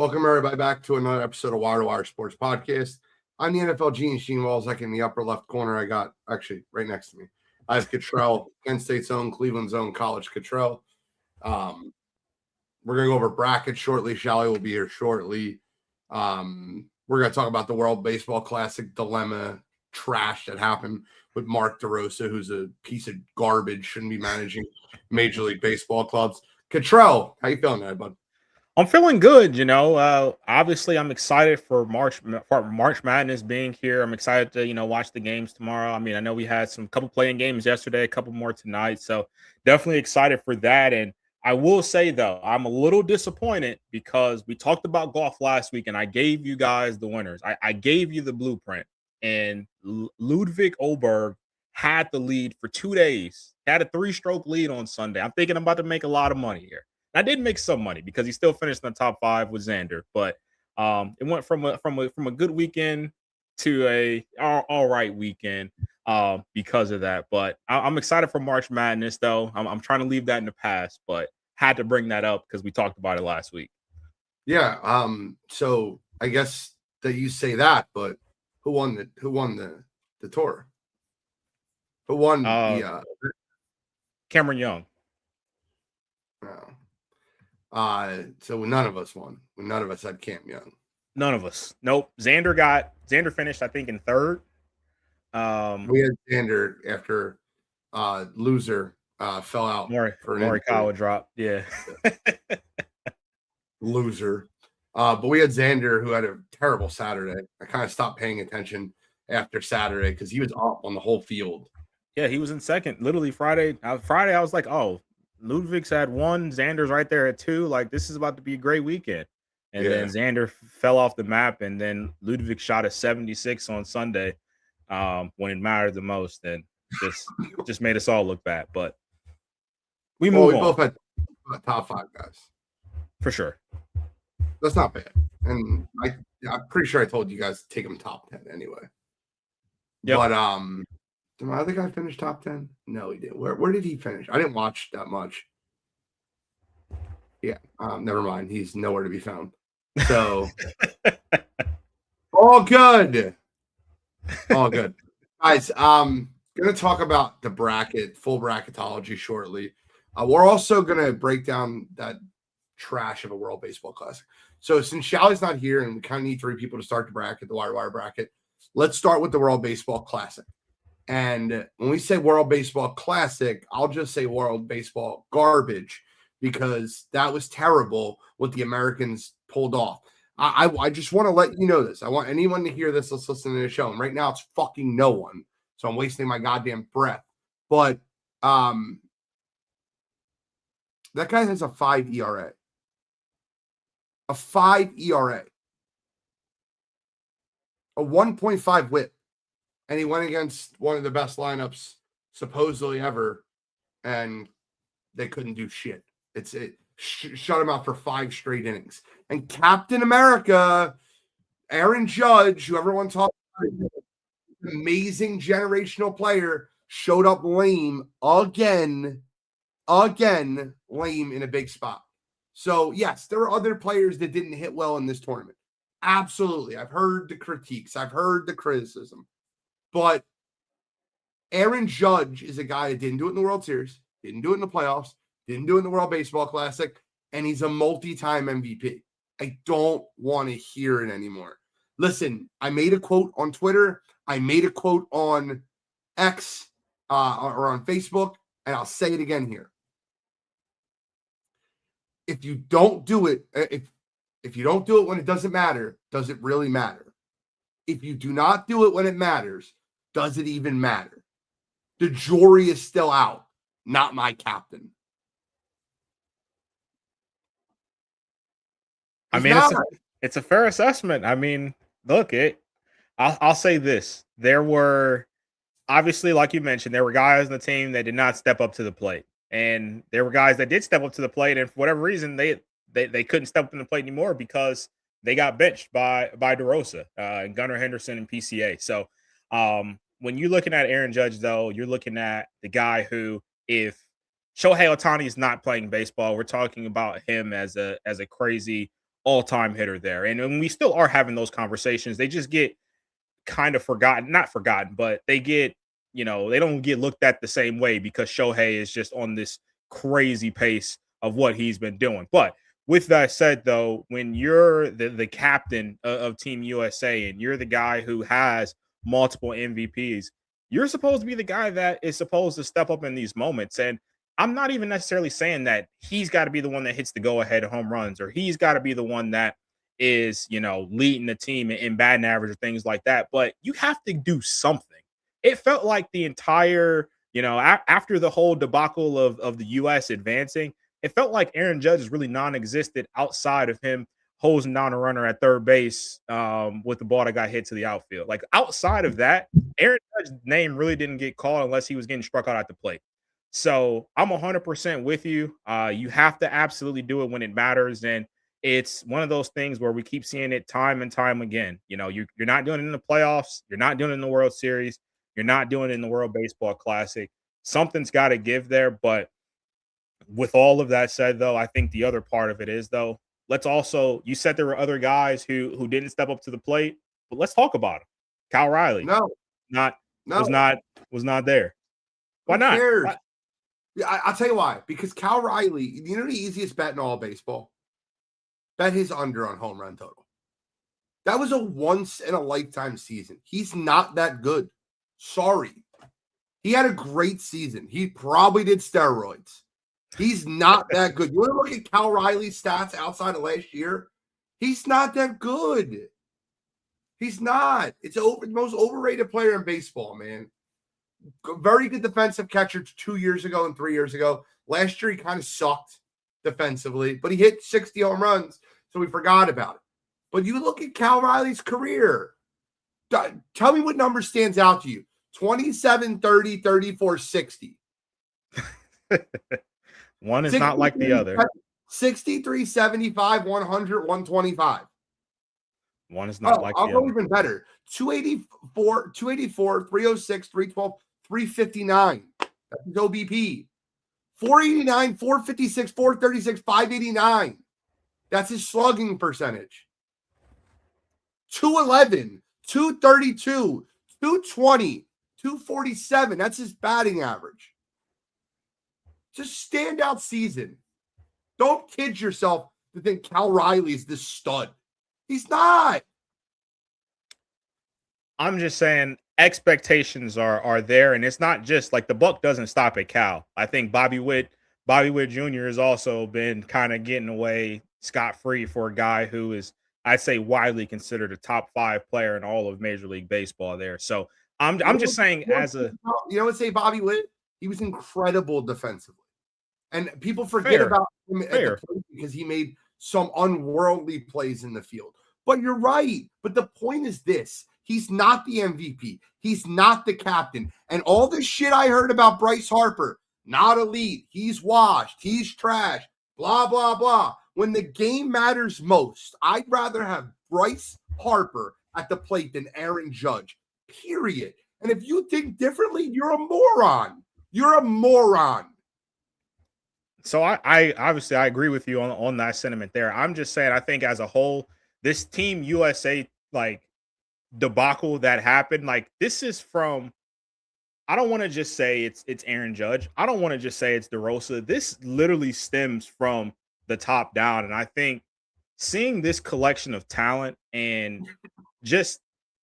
Welcome everybody back to another episode of Wire2Wire Sports Podcast. I'm the NFL genius, Gene Walls. Like in the upper left corner, I got actually right next to me. I have Cottrell, Penn State's own, Cleveland's own College Cottrell. We're gonna go over brackets shortly. Shally will be here shortly. We're gonna talk about the World Baseball Classic dilemma trash that happened with Mark DeRosa, who's a piece of garbage, shouldn't be managing Major League Baseball clubs. Cottrell, how you feeling there, bud? I'm feeling good, obviously I'm excited for March Madness being here. I'm excited to, watch the games tomorrow. I mean, I know we had some couple playing games yesterday, a couple more tonight. So definitely excited for that. And I will say though, I'm a little disappointed because we talked about golf last week and I gave you guys the winners. I gave you the blueprint, and Ludwig Oberg had the lead for 2 days, had a 3-stroke lead on Sunday. I'm thinking I'm about to make a lot of money here. I did make some money because he still finished in the top 5 with Xander, but it went from a good weekend to a all right weekend because of that. But I'm excited for March Madness, though. I'm trying to leave that in the past, but had to bring that up because we talked about it last week. Yeah. So I guess that you say that, but who won the tour? Who won the Cameron Young? No. So none of us won. None of us had Cam Young. None of us. Nope. Xander finished, I think, in 3rd. We had Xander after loser fell out for Morikawa drop. Yeah. Loser. But we had Xander, who had a terrible Saturday. I kind of stopped paying attention after Saturday because he was up on the whole field. Yeah, he was in 2nd. Literally Friday, I was like, oh, Ludwig's had 1, Xander's right there at 2. Like, this is about to be a great weekend. And then Xander fell off the map, and then Ludwig shot a 76 on Sunday when it mattered the most, and just made us all look bad. But we move on. Both had top 5 guys. For sure. That's not bad. And I'm pretty sure I told you guys to take him top 10 anyway. Yep. But did my other guy finish top 10? No, he didn't. Where did he finish? I didn't watch that much. Yeah, never mind. He's nowhere to be found. So, all good. All good. Guys, going to talk about the full bracketology shortly. We're also going to break down that trash of a World Baseball Classic. So, since Shally's not here and we kind of need 3 people to start the bracket, the Wire2Wire bracket, let's start with the World Baseball Classic. And when we say World Baseball Classic, I'll just say World Baseball garbage because that was terrible what the Americans pulled off. I just want to let you know this. I want anyone to hear this that's listening to the show. And right now it's fucking no one. So I'm wasting my goddamn breath. But that guy has a 5 ERA. A 5 ERA. A 1.5 whip. And he went against one of the best lineups supposedly ever, and they couldn't do shit. Shut him out for 5 straight innings. And Captain America, Aaron Judge, who everyone talks about, amazing generational player, showed up lame again, lame in a big spot. So, yes, there are other players that didn't hit well in this tournament. Absolutely. I've heard the critiques. I've heard the criticism. But Aaron Judge is a guy that didn't do it in the World Series, didn't do it in the playoffs, didn't do it in the World Baseball Classic, and he's a multi-time MVP. I don't want to hear it anymore. Listen, I made a quote on Twitter. I made a quote on X or on Facebook, and I'll say it again here. If you don't do it, if you don't do it when it doesn't matter, does it really matter? If you do not do it when it matters, does it even matter? The jury is still out, not my captain. It's a fair assessment. I mean, look, I'll say this. There were, obviously, like you mentioned, there were guys on the team that did not step up to the plate. And there were guys that did step up to the plate, and for whatever reason, they couldn't step up to the plate anymore because they got benched by DeRosa, and Gunnar Henderson and PCA. So when you're looking at Aaron Judge, though, you're looking at the guy who, if Shohei Ohtani is not playing baseball, we're talking about him as a crazy all-time hitter there. And we still are having those conversations. They just get kind of forgotten, not forgotten, but they get, they don't get looked at the same way because Shohei is just on this crazy pace of what he's been doing. But with that said, though, when you're the captain of Team USA and you're the guy who has multiple MVPs, you're supposed to be the guy that is supposed to step up in these moments. And I'm not even necessarily saying that he's got to be the one that hits the go-ahead home runs, or he's got to be the one that is, leading the team in batting average or things like that. But you have to do something. It felt like the entire, after the whole debacle of the U.S. advancing, it felt like Aaron Judge is really non-existent outside of him hosing down a runner at third base with the ball that got hit to the outfield. Like outside of that, Aaron Judge's name really didn't get called unless he was getting struck out at the plate. So I'm 100% with you. You have to absolutely do it when it matters. And it's one of those things where we keep seeing it time and time again. You're not doing it in the playoffs. You're not doing it in the World Series. You're not doing it in the World Baseball Classic. Something's got to give there. But with all of that said, though, I think the other part of it is, though, you said there were other guys who didn't step up to the plate, but let's talk about him. Cal Riley. Was not there. Why not? Why? Yeah, I'll tell you why. Because Cal Riley, the easiest bet in all baseball? Bet his under on home run total. That was a once in a lifetime season. He's not that good. Sorry. He had a great season. He probably did steroids. He's not that good. You want to look at Cal Riley's stats outside of last year? He's not that good. He's not. It's the most overrated player in baseball, man. Very good defensive catcher 2 years ago and 3 years ago. Last year, he kind of sucked defensively, but he hit 60 home runs, so we forgot about it. But you look at Cal Riley's career. Tell me what number stands out to you. 27, 30, 34, 60. One is not like the other. 63, 75, 100, 125. One is not like the other. I'll go even better. 284, 306, 312, 359. That's his OBP. 489, 456, 436, 589. That's his slugging percentage. 211, 232, 220, 247. That's his batting average. Just standout season. Don't kid yourself to think Cal Riley's this stud. He's not. I'm just saying expectations are there, and it's not just like the buck doesn't stop at Cal. I think Bobby Witt Jr. has also been kind of getting away scot-free for a guy who is, I'd say, widely considered a top 5 player in all of Major League Baseball there. So I'm just saying what say Bobby Witt? He was incredible defensively. And people forget about him at the plate because he made some unworldly plays in the field. But you're right. But the point is this. He's not the MVP. He's not the captain. And all this shit I heard about Bryce Harper, not elite, he's washed, he's trash, blah, blah, blah. When the game matters most, I'd rather have Bryce Harper at the plate than Aaron Judge, period. And if you think differently, you're a moron. You're a moron. So I obviously I agree with you on that sentiment there. I'm just saying I think as a whole, this Team USA debacle that happened, this is from, I don't want to just say it's Aaron Judge. I don't want to just say it's DeRosa. This literally stems from the top down. And I think seeing this collection of talent and just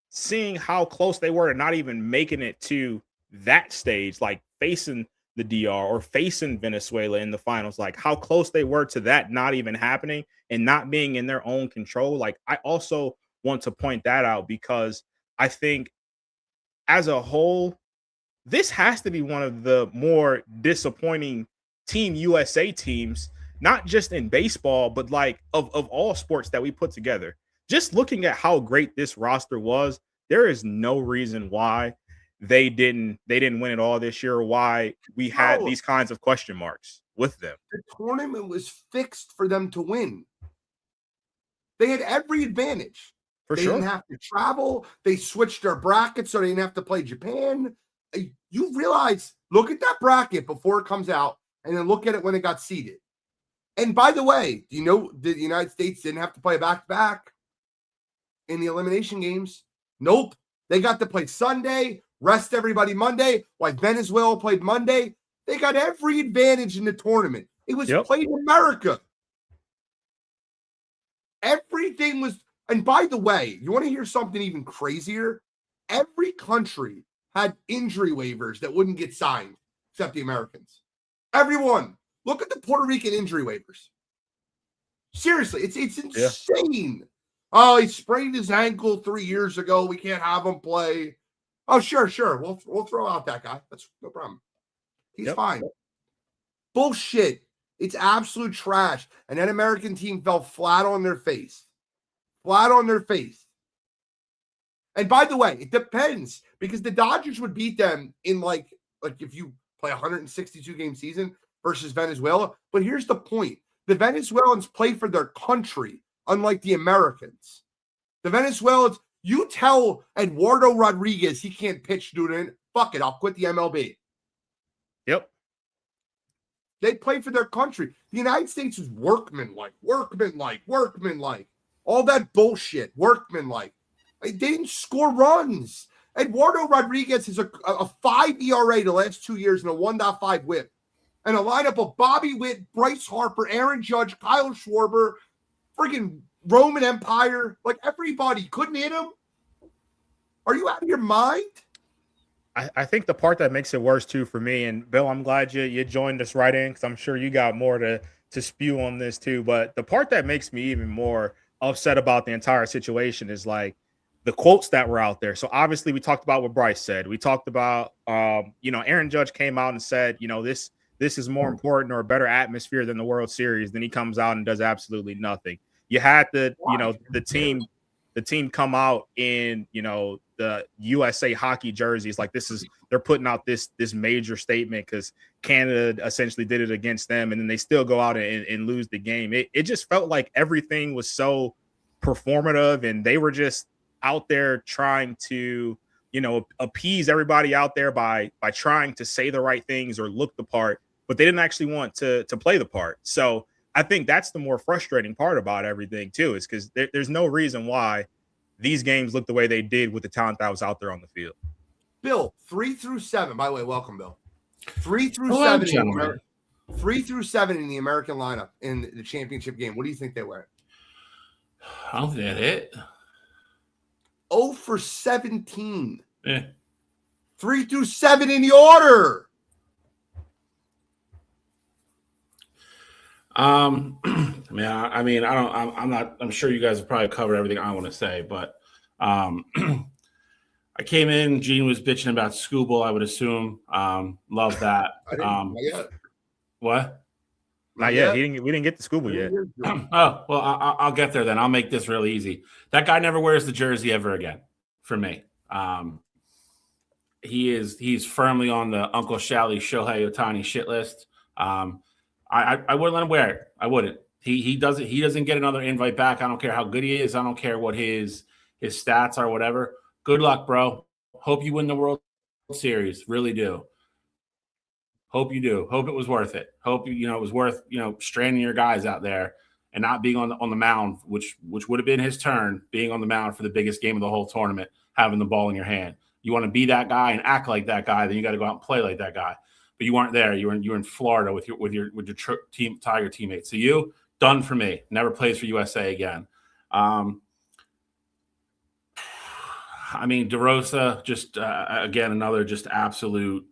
seeing how close they were to not even making it to that stage, like facing the DR or facing Venezuela in the finals, like how close they were to that not even happening and not being in their own control. I also want to point that out because I think as a whole, this has to be one of the more disappointing Team USA teams, not just in baseball, but of all sports that we put together. Just looking at how great this roster was, there is no reason why they didn't win it all this year, or why we had these kinds of question marks with them. The tournament was fixed for them to win. They had every advantage. They didn't have to travel. They switched their brackets so they didn't have to play Japan. You realize, look at that bracket before it comes out and then look at it when it got seeded. And by the way, do you know the United States didn't have to play a back-to-back in the elimination games? Nope. They got to play Sunday, rest everybody Monday, while Venezuela played Monday. They got every advantage in the tournament. It was played in America. Everything was, and by the way, you want to hear something even crazier? Every country had injury waivers that wouldn't get signed, except the Americans. Everyone. Look at the Puerto Rican injury waivers. Seriously, it's insane. Yeah. Oh, he sprained his ankle 3 years ago. We can't have him play. Oh, sure. We'll throw out that guy. That's no problem. He's fine. Bullshit. It's absolute trash. And that American team fell flat on their face. Flat on their face. And by the way, it depends because the Dodgers would beat them in like if you play a 162 game season versus Venezuela. But here's the point. The Venezuelans play for their country, unlike the Americans. The Venezuelans, you tell Eduardo Rodriguez he can't pitch, dude. Fuck it, I'll quit the MLB. Yep. They play for their country. The United States is workmanlike. All that bullshit, workmanlike. They didn't score runs. Eduardo Rodriguez has a 5 ERA the last 2 years and a 1.5 whip. And a lineup of Bobby Witt, Bryce Harper, Aaron Judge, Kyle Schwarber, freaking Roman Empire. Like everybody couldn't hit him. Are you out of your mind? I think the part that makes it worse too for me, and Bill, I'm glad you joined us right in because I'm sure you got more to spew on this too. But the part that makes me even more upset about the entire situation is like the quotes that were out there. So obviously we talked about what Bryce said. We talked about Aaron Judge came out and said, this is more important or a better atmosphere than the World Series. Then he comes out and does absolutely nothing. You had the team come out in, the USA hockey jerseys. Like they're putting out this major statement because Canada essentially did it against them. And then they still go out and lose the game. It just felt like everything was so performative and they were just out there trying to, appease everybody out there by trying to say the right things or look the part, but they didn't actually want to play the part. So I think that's the more frustrating part about everything too, is because there's no reason why these games look the way they did with the talent that was out there on the field. Bill, 3 through 7. By the way, welcome, Bill. 3 through 7. 3 through 7 in the American lineup in the championship game. What do you think they were? I don't think that hit. 0 for 17. 3 through 7 in the order. I'm sure you guys have probably covered everything I want to say, but I came in, Gene was bitching about Scooble, I would assume. Love that. Not yet. What? Not yet. We didn't get the Scooble yet. Oh, well, I'll get there then. I'll make this really easy. That guy never wears the jersey ever again for me. He's firmly on the Uncle Shally Shohei Ohtani shit list. I wouldn't let him wear it. I wouldn't. He doesn't get another invite back. I don't care how good he is. I don't care what his stats are, whatever. Good luck, bro. Hope you win the World Series. Really do. Hope you do. Hope it was worth it. Hope it was worth straining your guys out there and not being on the mound, which would have been his turn, being on the mound for the biggest game of the whole tournament, having the ball in your hand. You want to be that guy and act like that guy, then you got to go out and play like that guy. But you weren't there. You were in Florida with your team Tiger teammates. So you done for me. Never plays for USA again. DeRosa just again another just absolute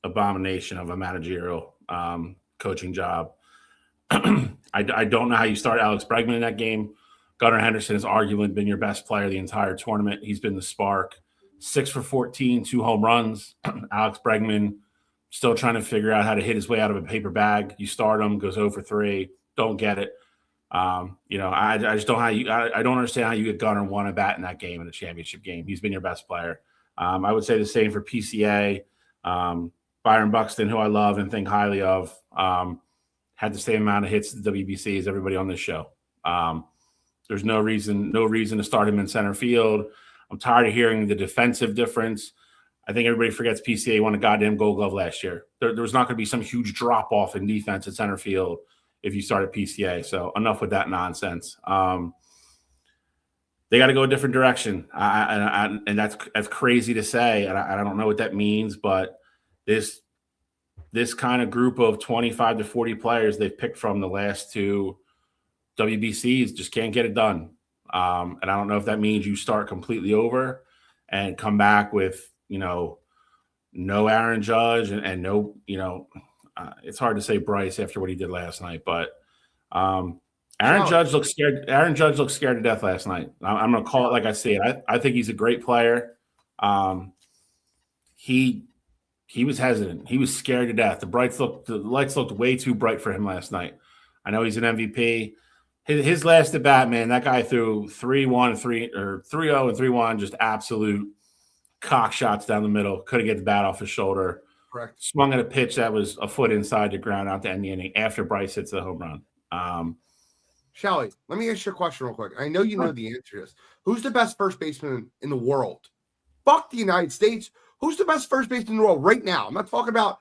abomination of a managerial coaching job. I don't know how you start Alex Bregman in that game. Gunnar Henderson has arguably been your best player the entire tournament. He's been the spark. 6 for 14, 2 home runs. Alex Bregman still trying to figure out how to hit his way out of a paper bag. You start him, goes 0 for 3. Don't get it. I just don't I don't understand how you get Gunnar one at bat in that game, in the championship game. He's been your best player. I would say the same for PCA. Byron Buxton, who I love and think highly of, had the same amount of hits at the WBC as everybody on this show. There's no reason to start him in center field. I'm tired of hearing the defensive difference. I think everybody forgets PCA won a goddamn Gold Glove last year. There was not going to be some huge drop off in defense at center field if you started PCA. So enough with that nonsense. They got to go a different direction, and that's crazy to say, and I don't know what that means, but this kind of group of 25 to 40 players they've picked from the last two WBCs just can't get it done. And I don't know if that means you start completely over and come back with, no Aaron Judge and no, it's hard to say Bryce after what he did last night, but Aaron Judge looks scared. Aaron Judge looked scared to death last night. I'm going to call it like I see it. I think he's a great player. He was hesitant. He was scared to death. The lights looked way too bright for him last night. I know he's an MVP. His last at bat, man, that guy threw 3-1, 3-0 and 3-1, just absolute cock shots down the middle. Couldn't get the bat off his shoulder. Correct. Swung at a pitch that was a foot inside the ground out to end the inning after Bryce hits the home run. Shelly, let me ask you a question real quick. I know you know the answer to this. Who's the best first baseman in the world? Fuck the United States. Who's the best first baseman in the world right now? I'm not talking about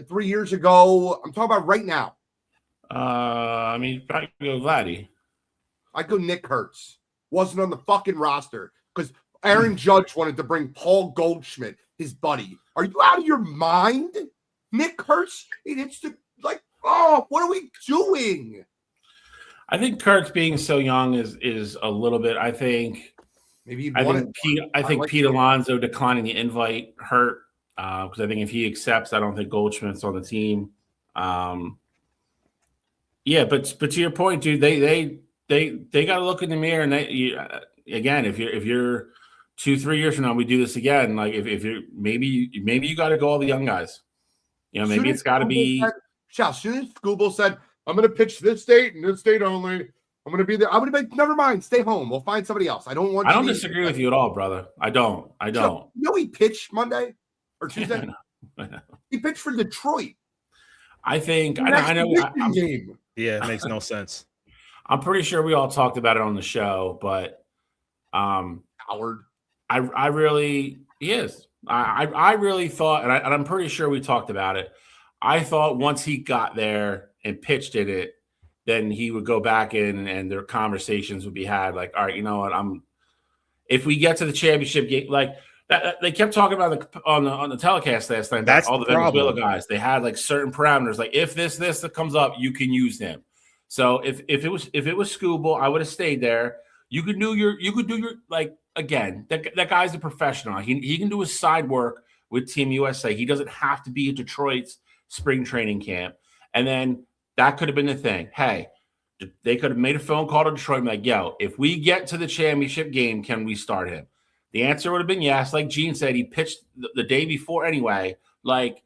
3 years ago. I'm talking about right now. Probably go Vladdy. I'd go Nick Kurtz. Wasn't on the fucking roster because Aaron Judge wanted to bring Paul Goldschmidt, his buddy. Are you out of your mind? Nick Kurtz? It's what are we doing? I think Kurtz being so young is a little bit. I think Pete Alonso declining the invite hurt because I think if he accepts, I don't think Goldschmidt's on the team. Yeah, but to your point, dude, they got to look in the mirror and again, if you're 2-3 years from now, we do this again. Like if you're maybe you got to go all the young guys. Maybe it's got to be. As soon as Scooble said, I'm going to pitch this state and this state only, I'm going to be there. I would have been, never mind, stay home. We'll find somebody else. I don't disagree with you at all, brother. I don't. He pitched Monday or Tuesday. He pitched for Detroit. I think I know. Yeah, it makes no sense. I'm pretty sure we all talked about it on the show, but Howard. I really I really thought, and I'm pretty sure we talked about it. I thought once he got there and pitched in it, then he would go back in and their conversations would be had. Like, all right, you know what? If we get to the championship game, like that, they kept talking about on the telecast last night. That's all the Venezuela guys. They had like certain parameters. Like if this that comes up, you can use him. So if it was Scooble, I would have stayed there. You could do your like again. That guy's a professional. He can do his side work with Team USA. He doesn't have to be at Detroit's spring training camp. And then that could have been the thing. Hey, they could have made a phone call to Detroit and be like, yo, if we get to the championship game, can we start him? The answer would have been yes. Like Gene said, he pitched the day before anyway. Like,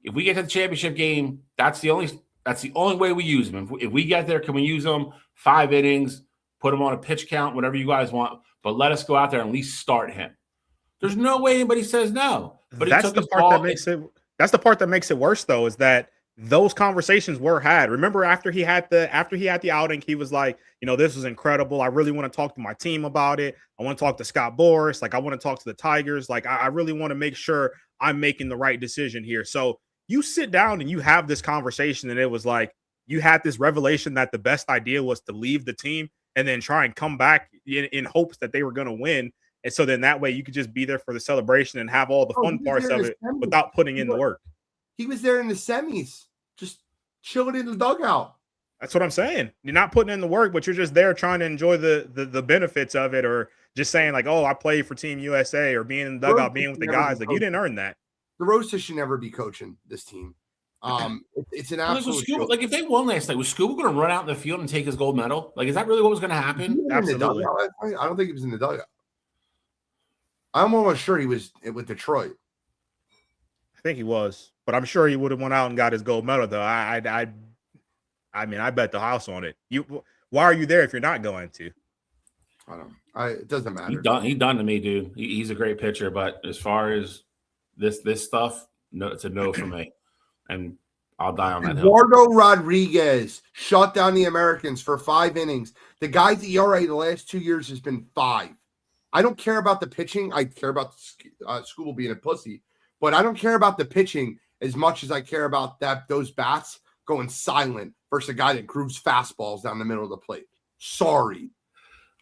if we get to the championship game, that's the only way we use him. If we get there, can we use him 5 innings, put him on a pitch count, whatever you guys want, but let us go out there and at least start him. There's no way anybody says no. But that's the part that makes it. That's the part that makes it worse, though, is that those conversations were had. Remember, after he had the outing, he was like, this was incredible. I really want to talk to my team about it. I want to talk to Scott Boras. Like, I want to talk to the Tigers. Like, I really want to make sure I'm making the right decision here. So you sit down and you have this conversation, and it was like you had this revelation that the best idea was to leave the team and then try and come back in hopes that they were going to win. And so then that way you could just be there for the celebration and have all the fun parts of it without putting in the work. He was there in the semis, just chilling in the dugout. That's what I'm saying. You're not putting in the work, but you're just there trying to enjoy the benefits of it, or just saying like, oh, I played for Team USA, or being in the dugout, being with the guys. Like, you didn't earn that. The Roasters should never be coaching this team. It's an absolute like if they won last night, was Scuba going to run out in the field and take his gold medal? Like, is that really what was going to happen? Absolutely. I don't think he was in the dugout. I'm almost sure he was with Detroit. I think he was, but I'm sure he would have went out and got his gold medal, though. I mean, I bet the house on it. Why are you there if you're not going to? I don't know. It doesn't matter. He's done to me, dude. He's a great pitcher, but as far as this stuff, no, it's a no for me. And I'll die on that hill. Eduardo Rodriguez shut down the Americans for 5 innings. The guy's ERA the last 2 years has been 5. I don't care about the pitching. I care about Scooble being a pussy, but I don't care about the pitching as much as I care about those bats going silent versus a guy that grooves fastballs down the middle of the plate. Sorry.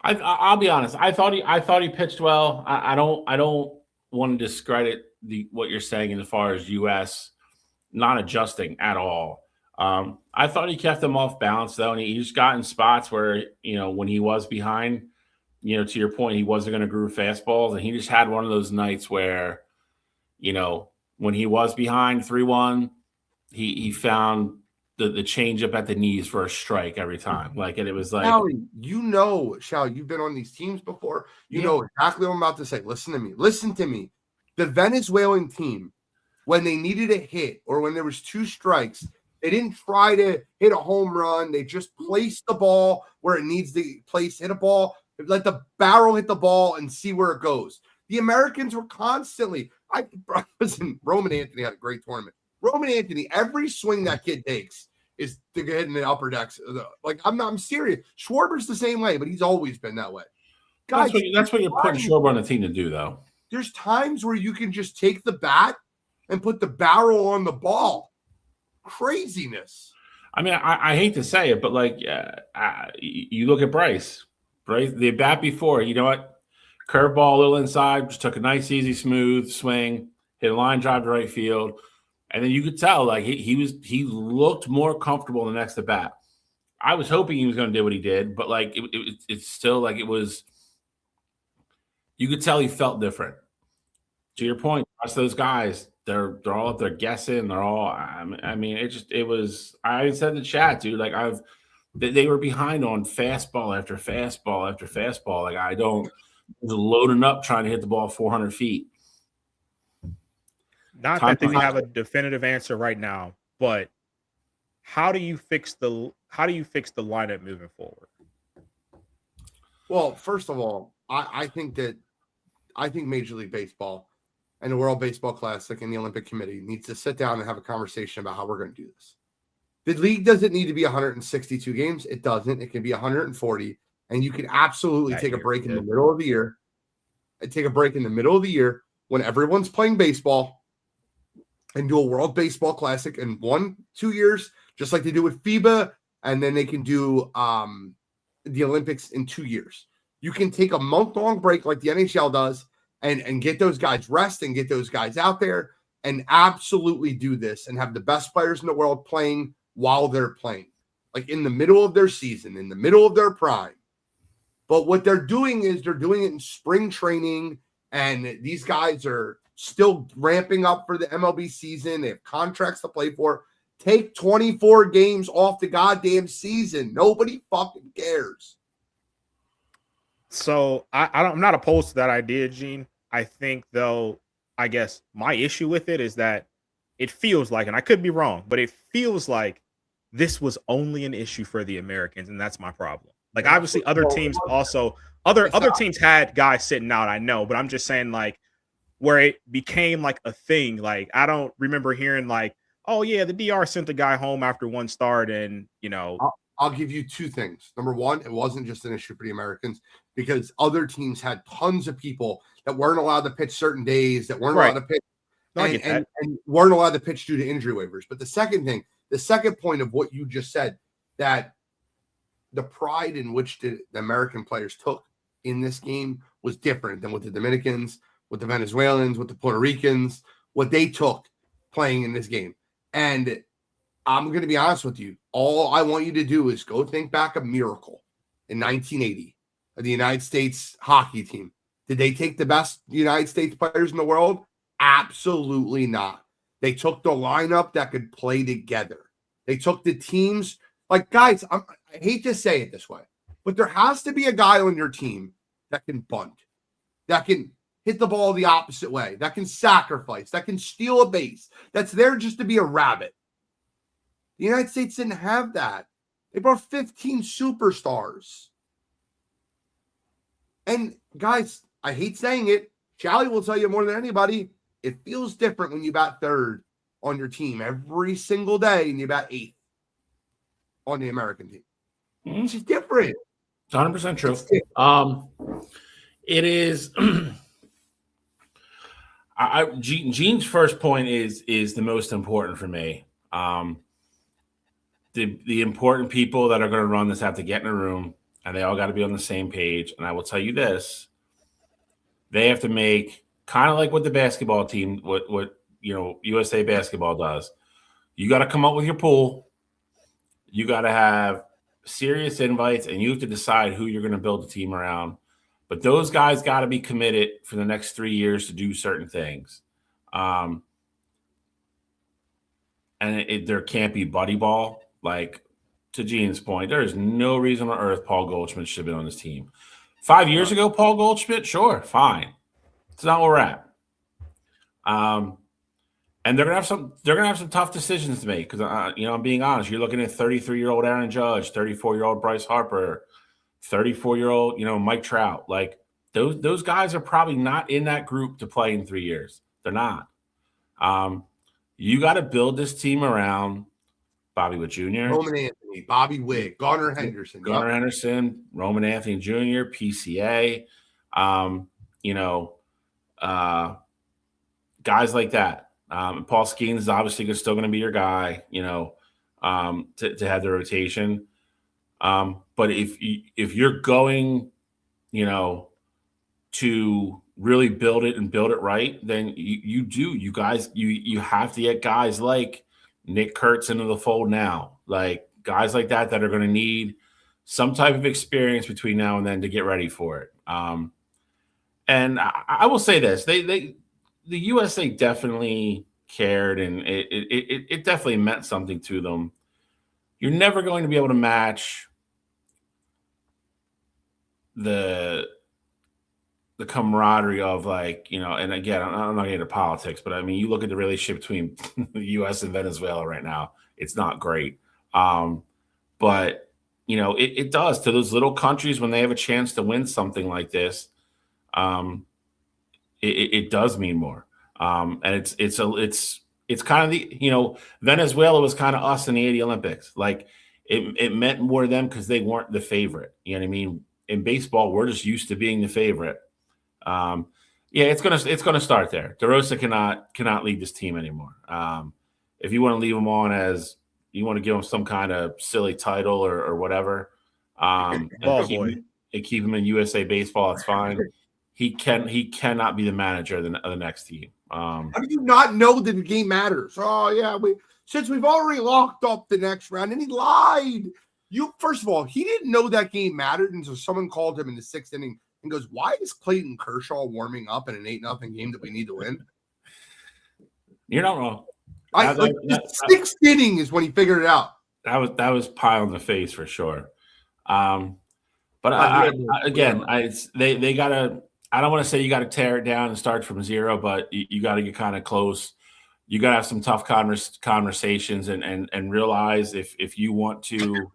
I'll be honest. I thought he pitched well. I don't want to discredit what you're saying as far as US not adjusting at all. I thought he kept them off balance though, and he just got in spots where when he was behind, to your point, he wasn't going to groove fastballs, and he just had one of those nights where, when he was behind 3-1, he found the changeup at the knees for a strike every time. And it was like, Sally, you've been on these teams before. You know exactly what I'm about to say. Listen to me. The Venezuelan team, when they needed a hit or when there was 2 strikes, they didn't try to hit a home run. They just placed the ball where it needs to place, hit a ball, let the barrel hit the ball and see where it goes. The Americans were constantly, listen, Roman Anthony had a great tournament. Roman Anthony, every swing that kid takes is to get in the upper decks. I'm serious. Schwarber's the same way, but he's always been that way. Guys, that's what you're putting Schwarber on the team to do, though. There's times where you can just take the bat and put the barrel on the ball. Craziness. I mean, I hate to say it, but you look at Bryce, the bat before, you know what? Curveball a little inside, just took a nice, easy, smooth swing, hit a line drive to right field. And then you could tell, he looked more comfortable in the next at bat. I was hoping he was going to do what he did, but it's still it was. You could tell he felt different. To your point, the rest of those guys, they're all up there guessing. They're all. I mean, it was. I said in the chat, dude. They were behind on fastball after fastball after fastball. I was loading up trying to hit the ball 400 feet. Not that we have a definitive answer right now, but how do you fix the lineup moving forward? Well, first of all, I think Major League Baseball and the World Baseball Classic and the Olympic Committee needs to sit down and have a conversation about how we're going to do this. The league doesn't need to be 162 games. It doesn't. It can be 140, and you can absolutely take a break in the middle of the year. Take a break in the middle of the year when everyone's playing baseball, and do a World Baseball Classic in 1-2 years, just like they do with FIBA, and then they can do the Olympics in 2 years. You can take a month-long break like the NHL does and get those guys rest and get those guys out there and absolutely do this and have the best players in the world playing while they're playing, in the middle of their season, in the middle of their prime. But what they're doing is they're doing it in spring training, and these guys are still ramping up for the MLB season. They have contracts to play for. Take 24 games off the goddamn season. Nobody fucking cares. So I'm not opposed to that idea, Gene. I think, though, I guess my issue with it is that it feels like, and I could be wrong, but it feels like this was only an issue for the Americans, and that's my problem. Obviously, other teams also, other teams had guys sitting out, I know, but I'm just saying, where it became a thing. I don't remember hearing oh yeah, the DR sent the guy home after one start, and I'll give you 2 things. Number one, it wasn't just an issue for the Americans because other teams had tons of people that weren't allowed to pitch certain days, that weren't allowed to pitch, and weren't allowed to pitch due to injury waivers. But the second point of what you just said, that the pride in which the American players took in this game was different than what the Dominicans, with the Venezuelans, with the Puerto Ricans, what they took playing in this game. And I'm going to be honest with you. All I want you to do is go think back a miracle in 1980 of the United States hockey team. Did they take the best United States players in the world? Absolutely not. They took the lineup that could play together. They took the teams. Guys, I hate to say it this way, but there has to be a guy on your team that can bunt, that can hit the ball the opposite way, that can sacrifice, that can steal a base, that's there just to be a rabbit. The United States didn't have that. They brought 15 superstars. And guys, I hate saying it, Charlie will tell you more than anybody, it feels different when you bat third on your team every single day and you bat 8th on the American team. It's just different. It's 100% true. It is. Gene's first point is the most important for me. The important people that are going to run this have to get in a room, and they all got to be on the same page. And I will tell you this: they have to make kind of like what the basketball team, what USA basketball does. You got to come up with your pool. You got to have serious invites, and you have to decide who you're going to build a team around. But those guys got to be committed for the next 3 years to do certain things. And there can't be buddy ball. Like, to Gene's point, there is no reason on earth Paul Goldschmidt should have been on this team. 5 years ago, Paul Goldschmidt, sure, fine. It's not where we're at. And they're gonna have some tough decisions to make because I'm being honest. You're looking at 33-year-old Aaron Judge, 34-year-old Bryce Harper, 34-year-old Mike Trout. Like those guys are probably not in that group to play in 3 years. They're not. You got to build this team around Bobby Witt Jr., Roman Anthony, Bobby Witt, Garner Henderson, Roman Anthony Jr., PCA, guys like that. Paul Skeens is obviously still going to be your guy, to have the rotation. But if you're going, to really build it right, then you guys have to get guys like Nick Kurtz into the fold now, like guys like that are going to need some type of experience between now and then to get ready for it. And I will say this, the USA definitely cared, and it definitely meant something to them. You're never going to be able to match the camaraderie of and again, I'm not getting into politics, but I mean, you look at the relationship between the U.S. and Venezuela right now, it's not great. But it does to those little countries when they have a chance to win something like this. It does mean more. And it's kind of the, Venezuela was kind of us in the 80 Olympics. Like it meant more to them because they weren't the favorite. You know what I mean? In baseball, we're just used to being the favorite. It's gonna start there. DeRosa cannot lead this team anymore. If you want to leave him on as you want to give him some kind of silly title or whatever, and keep him in USA baseball, it's fine. He cannot be the manager of the next team. How do you not know that the game matters? Oh yeah, since we've already locked up the next round, and he lied. First of all, he didn't know that game mattered until someone called him in the 6th inning and goes, "Why is Clayton Kershaw warming up in an 8-0 game that we need to win?" You're not wrong. The 6th inning is when he figured it out. That was pie on the face for sure. But they gotta. I don't want to say you got to tear it down and start from zero, but you got to get kind of close. You got to have some tough conversations and realize if you want to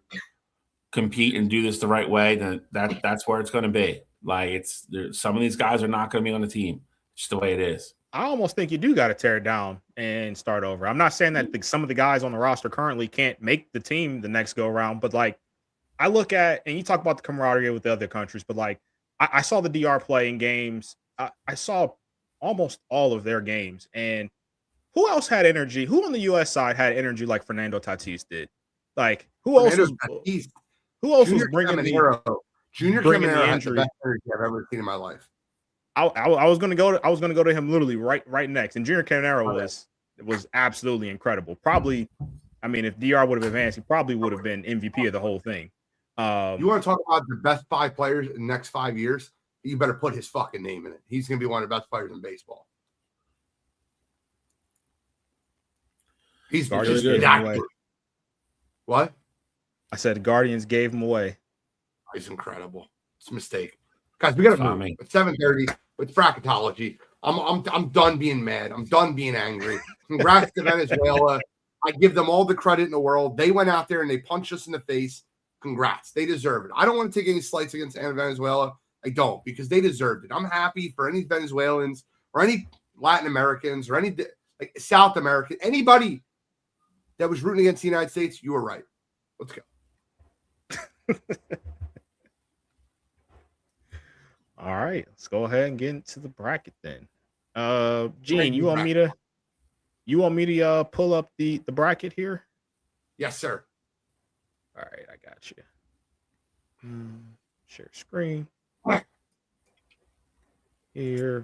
compete and do this the right way, then that's where it's going to be. Like some of these guys are not going to be on the team. It's just the way it is. I almost think you do got to tear it down and start over. I'm not saying that some of the guys on the roster currently can't make the team the next go around, but I look at, and you talk about the camaraderie with the other countries, but I saw the DR play in games. I saw almost all of their games. And who else had energy? Who on the U.S. side had energy like Fernando Tatis did? Who else was bringing the injury? Best energy I've ever seen in my life. I was going to go to him literally right next. And Junior Caminero was absolutely incredible. Probably, I mean, if DR would have advanced, he probably would have been MVP of the whole thing. You want to talk about the best 5 players in the next 5 years? You better put his fucking name in it. He's going to be one of the best players in baseball. He's just that. What? I said Guardians gave him away. He's incredible. It's a mistake, guys. We got to move. It's 7:30. It's bracketology. I'm done being mad. I'm done being angry. Congrats to Venezuela. I give them all the credit in the world. They went out there and they punched us in the face. Congrats. They deserve it. I don't want to take any slights against Venezuela. I don't, because they deserved it. I'm happy for any Venezuelans or any Latin Americans or any South American, anybody that was rooting against the United States. You were right. Let's go. All right, let's go ahead and get into the bracket then. Gene, Great you want me bracket. to pull up the bracket here? Yes, sir. All right, I got you. Share screen. Here.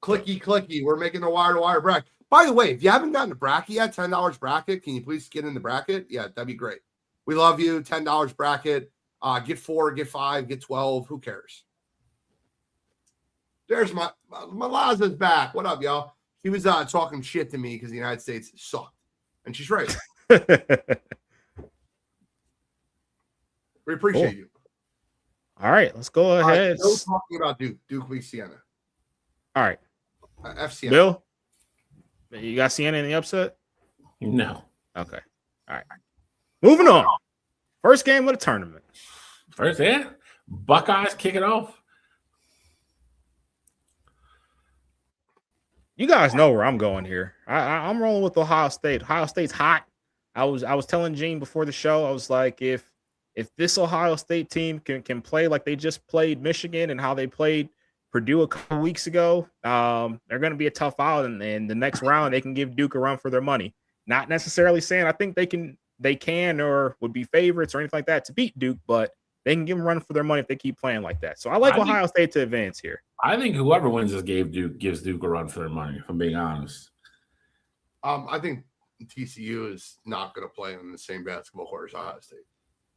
Clicky. We're making a wire-to-wire bracket. By the way, if you haven't gotten a bracket yet, $10 bracket, can you please get in the bracket? Yeah, that'd be great. We love you. $10 bracket. Get 4, get 5, get 12. Who cares? There's my Laza's back. What up, y'all? She was talking shit to me because the United States sucked. And she's right. We appreciate you. All right, let's go ahead. No talking about Duke. Duke v. Siena. All right. FCN. Bill, you got Siena in the upset? No. Okay. All right. Moving on. First game of the tournament. First, yeah. Buckeyes kick it off. You guys know where I'm going here. I'm rolling with Ohio State. Ohio State's hot. I was telling Gene before the show, I was like, if this Ohio State team can play like they just played Michigan and how they played Purdue a couple weeks ago, they're going to be a tough out. And the next round, they can give Duke a run for their money. Not necessarily saying I think they can or would be favorites or anything like that to beat Duke, but they can give them a run for their money if they keep playing like that. So I like Ohio State to advance here. I think whoever wins this game gives Duke a run for their money, if I'm being honest. I think TCU is not going to play on the same basketball court as Ohio State.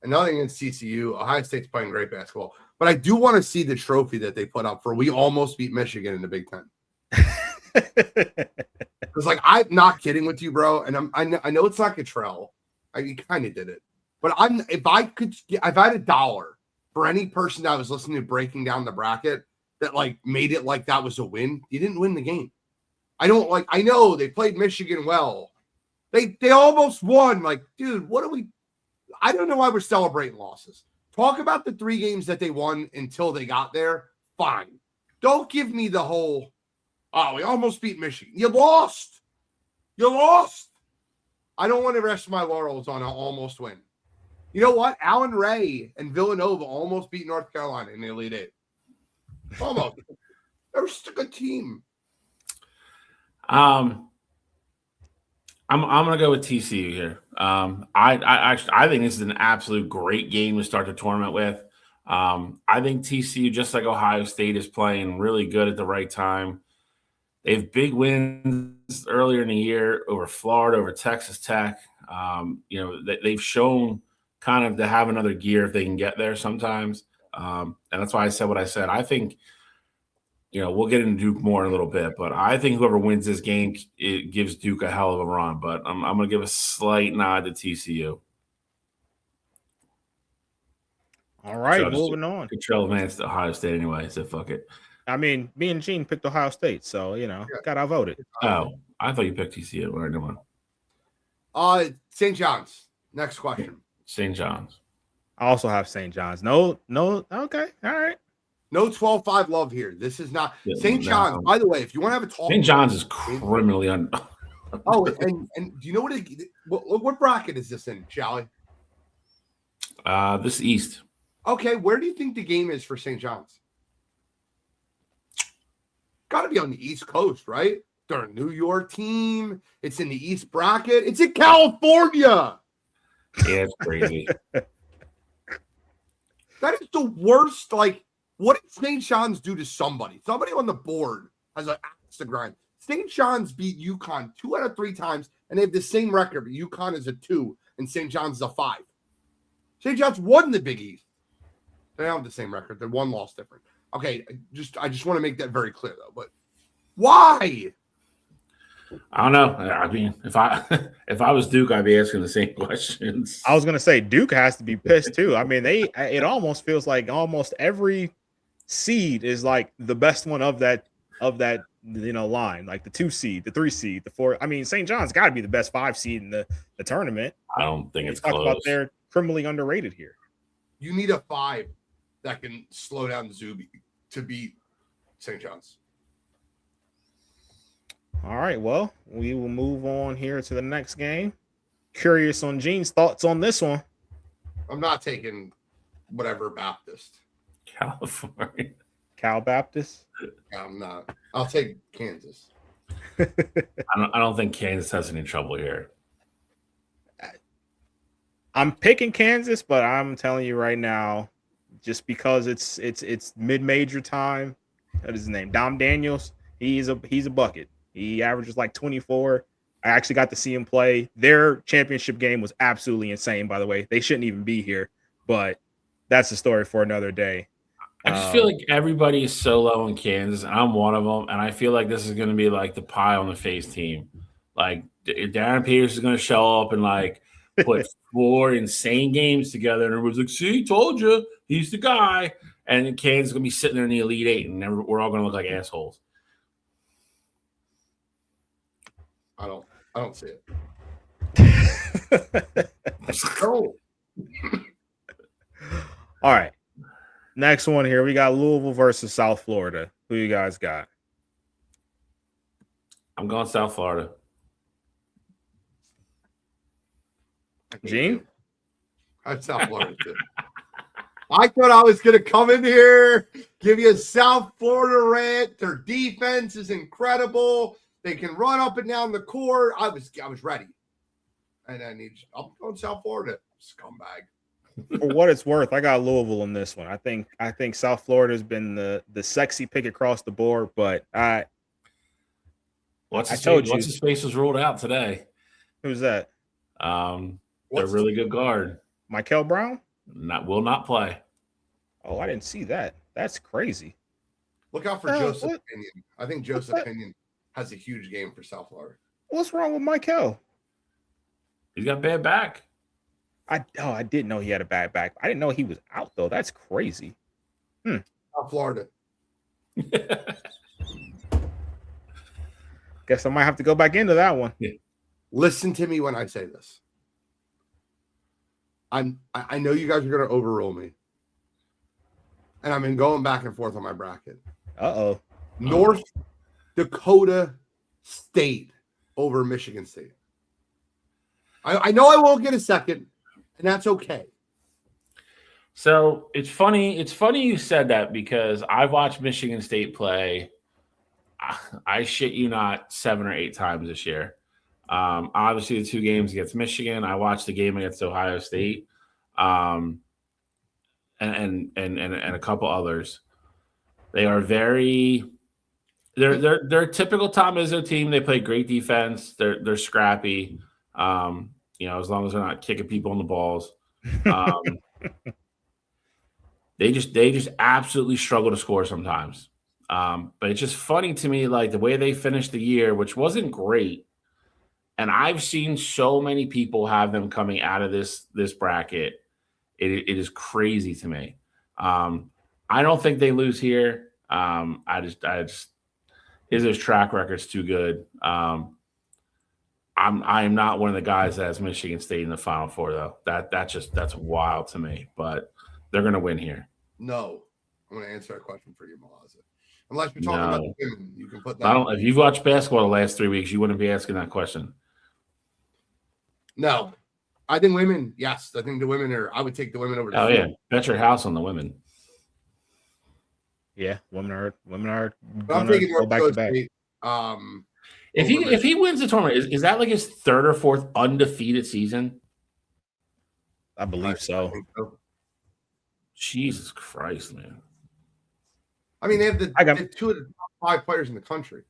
And nothing against TCU. Ohio State's playing great basketball. But I do want to see the trophy that they put up for we almost beat Michigan in the Big Ten. Because, like, I'm not kidding with you, bro. And I know it's not Cottrell. You kind of did it. But if I had $1 for any person that was listening to breaking down the bracket that, like, made it like that was a win, you didn't win the game. I know they played Michigan well. They almost won. Like, dude, I don't know why we're celebrating losses. Talk about the 3 games that they won until they got there. Fine. Don't give me the whole, we almost beat Michigan. You lost. I don't want to rest my laurels on an almost win. You know what? Allen Ray and Villanova almost beat North Carolina in the Elite Eight. Almost. They were just a good team. I'm gonna go with TCU here. I think this is an absolute great game to start the tournament with. I think TCU, just like Ohio State, is playing really good at the right time. They have big wins earlier in the year over Florida, over Texas Tech. They've shown kind of to have another gear if they can get there sometimes. And that's why I said what I said. I think, we'll get into Duke more in a little bit, but I think whoever wins this game, it gives Duke a hell of a run. But I'm going to give a slight nod to TCU. All right, moving on. Cottrell advanced to Ohio State anyway, so fuck it. I mean, me and Gene picked Ohio State, so, got outvoted. Oh, I thought you picked TCU. All right, never mind. St. John's. Next question. St. John's. I also have St. John's. No. Okay. All right. No 12-5 love here. This is not St. John's. By the way, if you want to have a talk, St. John's is criminally and do you know what bracket is this in, Charlie? This East. Okay, where do you think the game is for St. John's? Got to be on the East Coast, right? They're a New York team. It's in the East bracket. It's in California. Yeah, it's crazy. That is the worst. Like, what did St. John's do to somebody? Somebody on the board has an axe to grind. St. John's beat UConn 2 out of 3 times, and they have the same record, but UConn is a 2, and St. John's is a 5. St. John's won the Big East. They don't have the same record. They're 1 loss different. Okay, I just want to make that very clear, though. But why? I don't know. I mean, if I was Duke, I'd be asking the same questions. I was gonna say Duke has to be pissed too. I mean, it almost feels like almost every seed is like the best one of that line, like the 2 seed, the 3 seed, the 4. I mean, St. John's got to be the best 5 seed in the tournament. I don't think it's talk close. About they're criminally underrated here. You need a 5 that can slow down Zuby to beat St. John's. All right, well, we will move on here to the next game. Curious on Gene's thoughts on this one. I'm not taking whatever Baptist. Cal Baptist? I'm not. I'll take Kansas. I don't think Kansas has any trouble here. I'm picking Kansas, but I'm telling you right now, just because it's mid-major time. What is his name? Dom Daniels. He's a bucket. He averages like 24. I actually got to see him play. Their championship game was absolutely insane, by the way. They shouldn't even be here, but that's a story for another day. I just feel like everybody is so low in Kansas, and I'm one of them. And I feel like this is going to be like the pie on the face team. Like Darren Peters is going to show up and like put 4 insane games together, and everyone's like, "See, told you, he's the guy." And Kansas is going to be sitting there in the Elite Eight, and we're all going to look like assholes. I don't see it. No. All right. Next one here. We got Louisville versus South Florida. Who you guys got? I'm going South Florida. Gene? I'm South Florida too. I thought I was going to come in here, give you a South Florida rant. Their defense is incredible. They can run up and down the court. I was ready. And I'm going South Florida, scumbag. For what it's worth, I got Louisville in this one. I think South Florida has been the sexy pick across the board, but what's his face was ruled out today. Who's that? They're really good guard. Michael Brown? Will not play. Oh, I didn't see that. That's crazy. Look out for Joseph Pinion. I think Joseph Pinion has a huge game for South Florida. What's wrong with Michael? He's got bad back. I didn't know he had a bad back. I didn't know he was out though. That's crazy. South Florida. Guess I might have to go back into that one. Yeah. Listen to me when I say this. I know you guys are going to overrule me. And I've been going back and forth on my bracket. Uh-oh. North Dakota State over Michigan State. I know I won't get a second, and that's okay. So it's funny. It's funny you said that because I've watched Michigan State play. I shit you not 7 or 8 times this year. Obviously, the 2 games against Michigan. I watched the game against Ohio State, and a couple others. They are very. They're a typical Tom Izzo team. They play great defense. They're scrappy. As long as they're not kicking people in the balls. They just absolutely struggle to score sometimes. But it's just funny to me, like the way they finished the year, which wasn't great. And I've seen so many people have them coming out of this bracket. It is crazy to me. I don't think they lose here. I just Izzo's track record's too good. I am not one of the guys that has Michigan State in the Final Four, though. That's wild to me. But they're going to win here. No, I'm going to answer that question for you, Malaza. Unless you're talking about the women, you can put that. If you've watched basketball the last 3 weeks, you wouldn't be asking that question. No, I think women. Yes, I think the women are. I would take the women over. Oh yeah, bet your house on the women. Yeah, women are. I'm taking go back to back. If he wins the tournament, is that like his 3rd or 4th undefeated season? I believe so. I think so. Jesus Christ, man! I mean, they have they have 2 of the top 5 players in the country.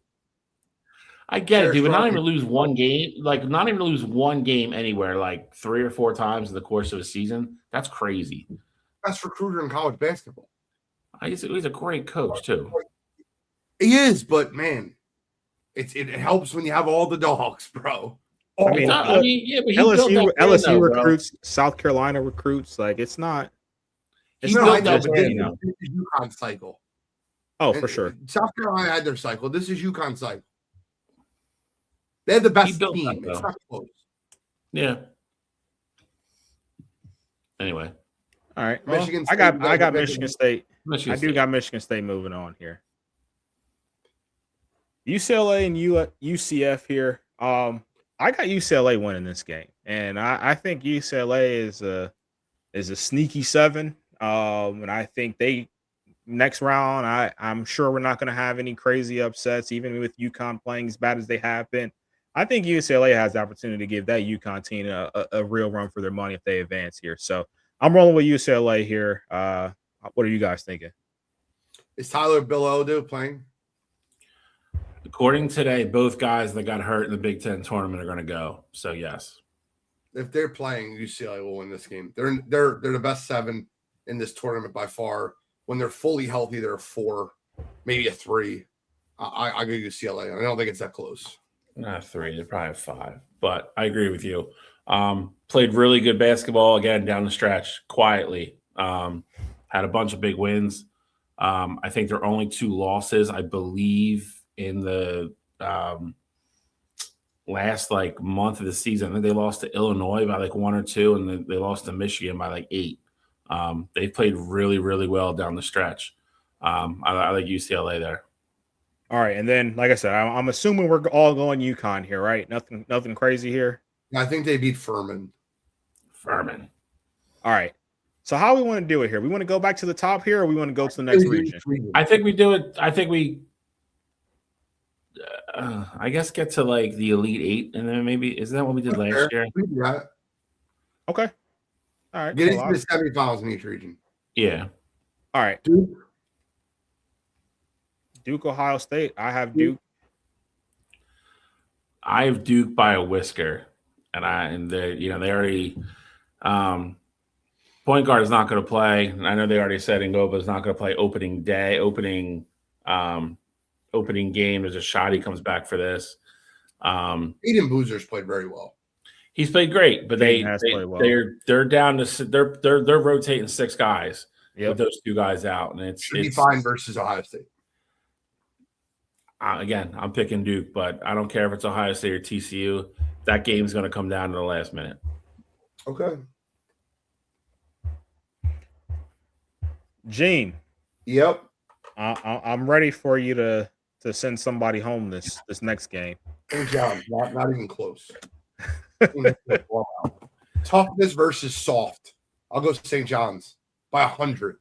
I get it, dude. But not even lose one game, not even lose one game anywhere, like 3 or 4 times in the course of a season. That's crazy. Best recruiter in college basketball. He's a great coach too. He is, but man, it helps when you have all the dogs, bro. But LSU recruits, South Carolina recruits. Like it's not. It's not just UConn cycle. Oh, for sure. South Carolina had their cycle. This is UConn cycle. They had the best team. It's not close. Yeah. Anyway. All right. Well, I got Michigan State. Michigan I do got Michigan State moving on here. UCLA and UCF here. I got UCLA winning this game, and I think UCLA is a sneaky 7. And I think they next round, I'm sure we're not going to have any crazy upsets, even with UConn playing as bad as they have been. I think UCLA has the opportunity to give that UConn team a real run for their money if they advance here. So I'm rolling with UCLA here. What are you guys thinking? Is Tyler Bilodeau playing? According to today, both guys that got hurt in the Big Ten tournament are going to go. So yes, if they're playing, UCLA will win this game. They're the best 7 in this tournament by far. When they're fully healthy, they're a 4, maybe a 3. I go UCLA. I don't think it's that close. Not 3, they're probably 5. But I agree with you. Played really good basketball again down the stretch quietly. Had a bunch of big wins. I think there are only 2 losses, I believe, in the last month of the season. I think they lost to Illinois by 1 or 2, and then they lost to Michigan by 8. They played really, really well down the stretch. I like UCLA there. All right, and then like I said, I'm assuming we're all going UConn here, right? Nothing crazy here. I think they beat Furman. All right. So how we want to do it here? We want to go back to the top here, or we want to go to the next region? I think we do it. I think we. I guess get to the Elite 8, and then maybe isn't that what we did last year? Yeah. Okay. All right. Get into the semifinals in each region. Yeah. All right. Duke, Ohio State. I have Duke. I have Duke by a whisker, and they already point guard is not going to play. And I know they already said Ngoba is not going to play opening game. There's a shot he comes back for this. Aiden Boozer's played very well. He's played great, but they're down to they're rotating 6 guys with those 2 guys out, and it's fine versus Ohio State. Again, I'm picking Duke, but I don't care if it's Ohio State or TCU. That game's going to come down to the last minute. Okay. Gene. Yep. I'm ready for you to send somebody home this next game. St. John's, not even close. Toughness versus soft. I'll go St. John's by 100.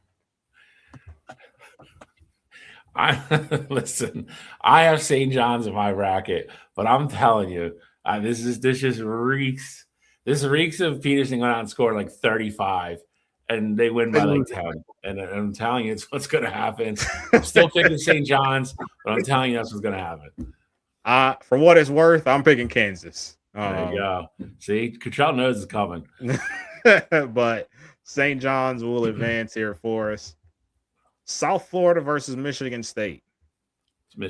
Listen, I have St. John's in my bracket, but I'm telling you, this just reeks. This reeks of Peterson going out and scoring 35, and they win by 10. And I'm telling you, it's what's going to happen. I'm still picking St. John's, but I'm telling you that's what's going to happen. For what it's worth, I'm picking Kansas. There you go. See, Cottrell knows it's coming. But St. John's will advance here for us. South Florida versus Michigan State.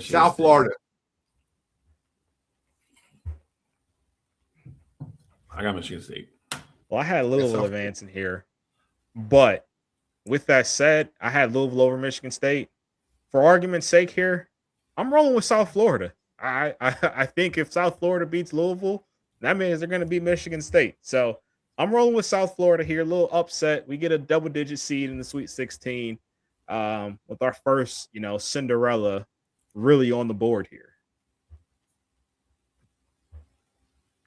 South Florida. I got Michigan State. Well, I had Louisville advancing here. But with that said, I had Louisville over Michigan State. For argument's sake here, I'm rolling with South Florida. I think if South Florida beats Louisville, that means they're going to beat Michigan State. So I'm rolling with South Florida here. A little upset. We get a double-digit seed in the Sweet 16. With our first, Cinderella really on the board here.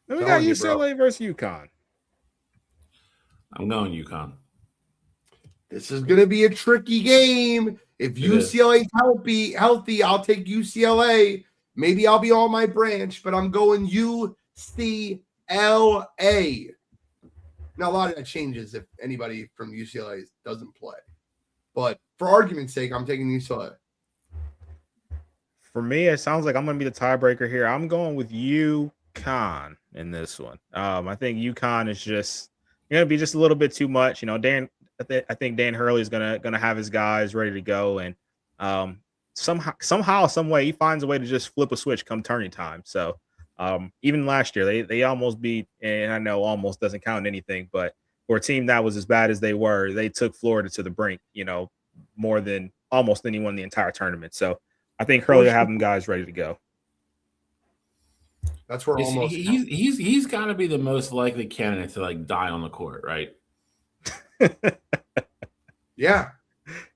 Then we got UCLA versus UConn. I'm going UConn. This is going to be a tricky game. If UCLA's healthy, I'll take UCLA. Maybe I'll be on my branch, but I'm going UCLA. Now, a lot of that changes if anybody from UCLA doesn't play. But for argument's sake, I'm taking UCLA. For me, it sounds like I'm going to be the tiebreaker here. I'm going with UConn in this one. I think UConn is just going to be just a little bit too much. I think Dan Hurley is going to have his guys ready to go, and somehow, some way, he finds a way to just flip a switch come turning time. So even last year, they almost beat, and I know almost doesn't count anything, but for a team that was as bad as they were, they took Florida to the brink, more than almost anyone in the entire tournament. So I think Hurley will have them guys ready to go. That's where he's got to be the most likely candidate to die on the court, right? Yeah.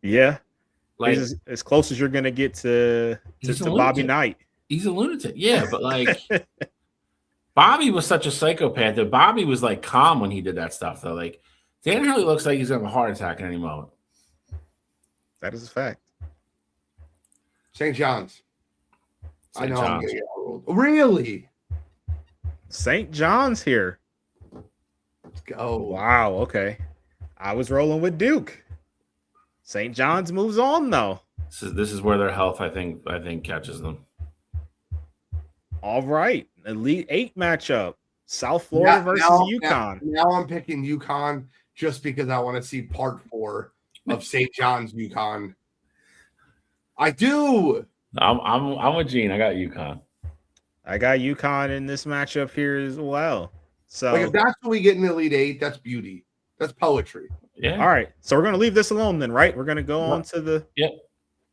He's as close as you're gonna get to Bobby Knight. He's a lunatic, yeah, but Bobby was such a psychopath that Bobby was calm when he did that stuff though. Dan Hurley looks like he's gonna have a heart attack at any moment. That is a fact. St. John's. I St. know I'm John's. gonna get ruled. Really? St. John's here. Let's go. Wow. Okay. I was rolling with Duke. St. John's moves on though. This is where their health, I think catches them. All right. Elite 8 matchup. South Florida versus UConn. Now I'm picking UConn just because I want to see part 4 of St. John's UConn. I do. I'm with Gene. I got UConn. I got UConn in this matchup here as well. So if that's what we get in the Elite 8, that's beauty. That's poetry. Yeah. All right. So we're gonna leave this alone then, right? We're gonna go on to the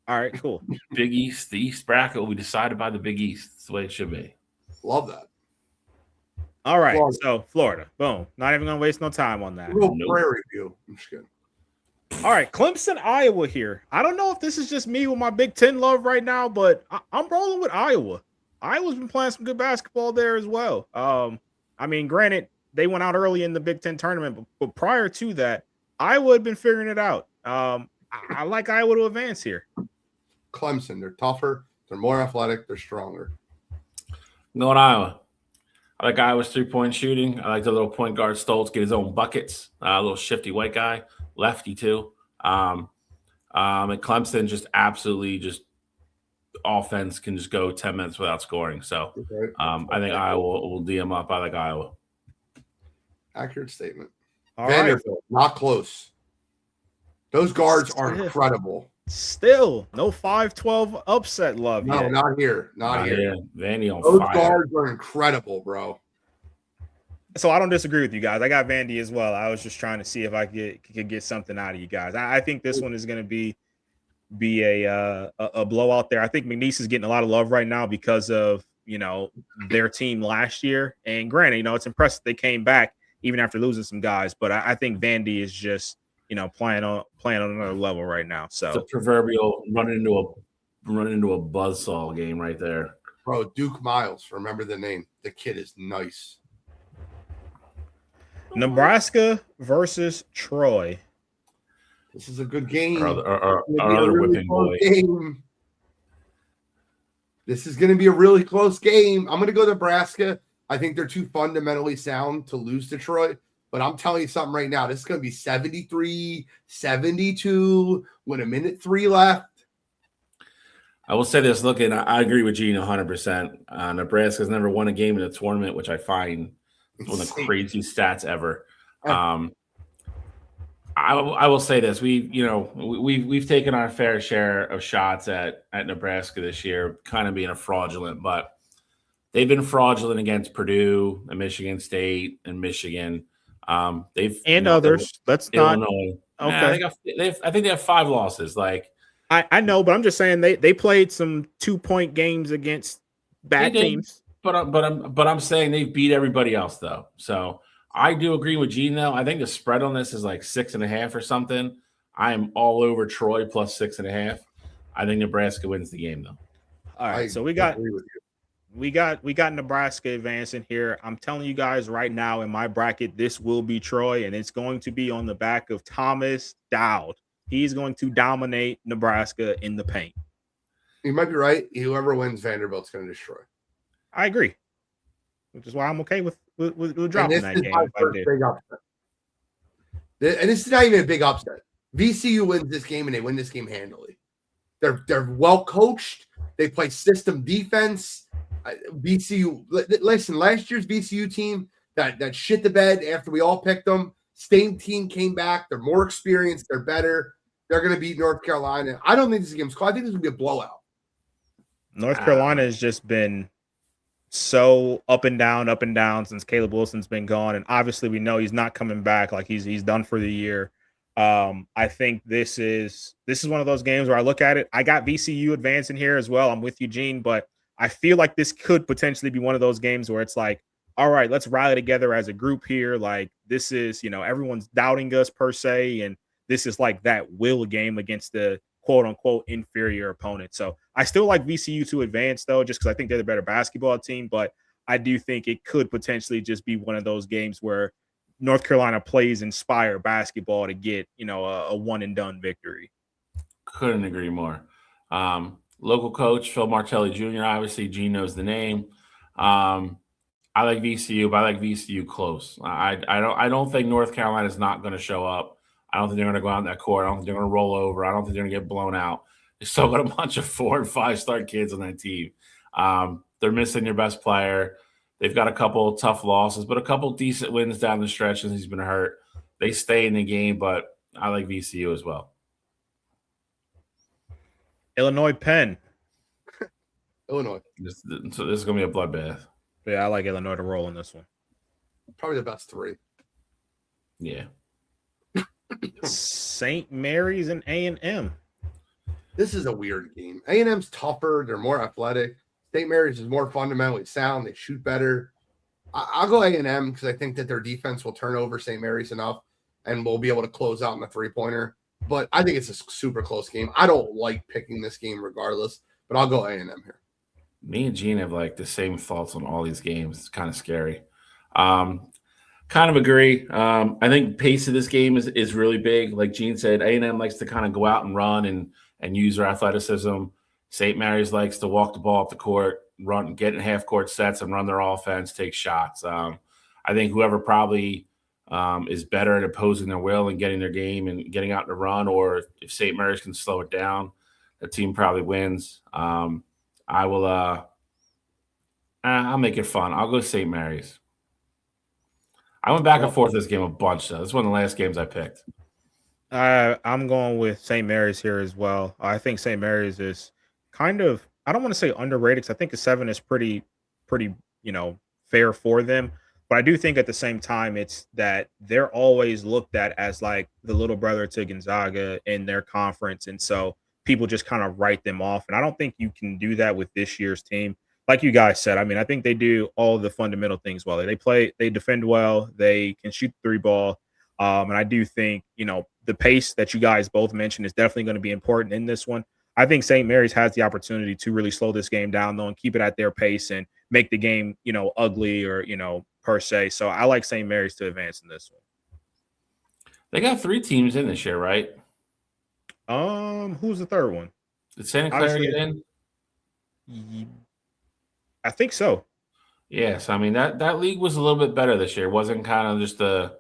All right, cool. Big East, the East bracket will be decided by the Big East. That's the way it should be. Love that. All right, so Florida, boom. Not even gonna waste no time on that. Prairie View. I'm just kidding. All right, Clemson, Iowa here. I don't know if this is just me with my Big Ten love right now, but I'm rolling with Iowa. Iowa's been playing some good basketball there as well. I mean, granted, they went out early in the Big Ten tournament, but prior to that, Iowa had been figuring it out. I like Iowa to advance here. Clemson, they're tougher, they're more athletic, they're stronger. I'm going Iowa. I like Iowa's 3-point shooting. I like the little point guard Stoltz get his own buckets. A little shifty white guy, lefty too. And Clemson just absolutely just offense can just go 10 minutes without scoring. So I think Iowa will D them up. I like Iowa. Accurate statement. All Vanderbilt, right. not close. Those guards are incredible. Still, no 5-12 upset love No, yet. not here. Not here. Vandy on Those fire. guards are incredible, bro. So I don't disagree with you guys. I got Vandy as well. I was just trying to see if I could get something out of you guys. I think this one is going to be a blowout there. I think McNeese is getting a lot of love right now because of their team last year. And granted, it's impressive they came back even after losing some guys. But I think Vandy is just playing on another level right now. So the proverbial running into a buzzsaw game right there. Bro, Duke Miles, remember the name. The kid is nice. Nebraska versus Troy. This is a good game. Our other whipping boy. Game. This is going to be a really close game. I'm going to go Nebraska. I think they're too fundamentally sound to lose to Troy. But I'm telling you something right now. This is going to be 73-72 with a minute 3 left. I will say this. Look, and I agree with Gene 100%. Nebraska's never won a game in a tournament, which I find one of the crazy stats ever. I will say this: we've taken our fair share of shots at Nebraska this year, kind of being a fraudulent, but they've been fraudulent against Purdue and Michigan State and Michigan. They've others. Let's Illinois. not. Okay. I think they have 5 losses. Like I know, but I'm just saying they played some 2-point games against bad teams. But I'm saying they've beat everybody else though. So I do agree with Gene though. I think the spread on this is like 6.5 or something. I am all over Troy plus 6.5. I think Nebraska wins the game though. All right, so we got Nebraska advancing here. I'm telling you guys right now in my bracket, this will be Troy, and it's going to be on the back of Thomas Dowd. He's going to dominate Nebraska in the paint. You might be right. Whoever wins Vanderbilt's going to destroy. I agree, which is why I'm okay with dropping that game. Big upset. And this is not even a big upset. VCU wins this game, and they win this game handily. They're well coached. They play system defense. VCU. Listen, last year's VCU team that shit the bed after we all picked them. Same team came back. They're more experienced. They're better. They're going to beat North Carolina. I don't think this game's close. I think this will be a blowout. North Carolina has just been so up and down since Caleb Wilson's been gone, and obviously we know he's not coming back. Like he's done for the year. I think this is one of those games where I look at it. I got VCU advancing here as well. I'm with you, Gene, but I feel like this could potentially be one of those games where it's like, all right, let's rally together as a group here. Like this is, everyone's doubting us per se, and this is like that will game against the quote unquote inferior opponent. So I still like VCU to advance though, just because I think they're the better basketball team, but I do think it could potentially just be one of those games where North Carolina plays inspired basketball to get, a one and done victory. Couldn't agree more. Local coach Phil Martelli Jr. Obviously, Gene knows the name. I like VCU, but I like VCU close. I don't think North Carolina is not going to show up. I don't think they're going to go out in that court. I don't think they're going to roll over. I don't think they're going to get blown out. They still got a bunch of 4 and 5 star kids on that team. They're missing their best player. They've got a couple of tough losses, but a couple of decent wins down the stretch since he's been hurt. They stay in the game, but I like VCU as well. Illinois Penn. Illinois. So this is going to be a bloodbath. Yeah, I like Illinois to roll in this one. Probably the best 3. Yeah. St. Mary's and A&M. This is a weird game. A&M's tougher. They're more athletic. St. Mary's is more fundamentally sound. They shoot better. I'll go A&M because I think that their defense will turn over St. Mary's enough and we'll be able to close out in the 3-pointer. But I think it's a super close game. I don't like picking this game regardless, but I'll go A&M here. Me and Gene have like the same thoughts on all these games. It's kind of scary. Kind of agree. I think pace of this game is really big. Like Gene said, A&M likes to kind of go out and run and use their athleticism. St. Mary's likes to walk the ball up the court, run, get in half-court sets and run their offense, take shots. I think whoever probably is better at opposing their will and getting their game and getting out to run, or if St. Mary's can slow it down, the team probably wins. I will I'll make it fun. I'll go St. Mary's. I went back and forth this game a bunch, though. This is one of the last games I picked. I'm going with St. Mary's here as well. I think St. Mary's is kind of, I don't want to say underrated because I think a 7 is pretty, fair for them. But I do think at the same time, it's that they're always looked at as like the little brother to Gonzaga in their conference. And so people just kind of write them off. And I don't think you can do that with this year's team. Like you guys said, I mean, I think they do all the fundamental things well. They defend well, they can shoot the 3 ball. And I do think, the pace that you guys both mentioned is definitely going to be important in this one. I think St. Mary's has the opportunity to really slow this game down, though, and keep it at their pace and make the game, ugly or, per se. So I like St. Mary's to advance in this one. They got 3 teams in this year, right? Who's the third one? Did Santa Clara get in? I think so. Yes, I mean that league was a little bit better this year. It wasn't kind of just a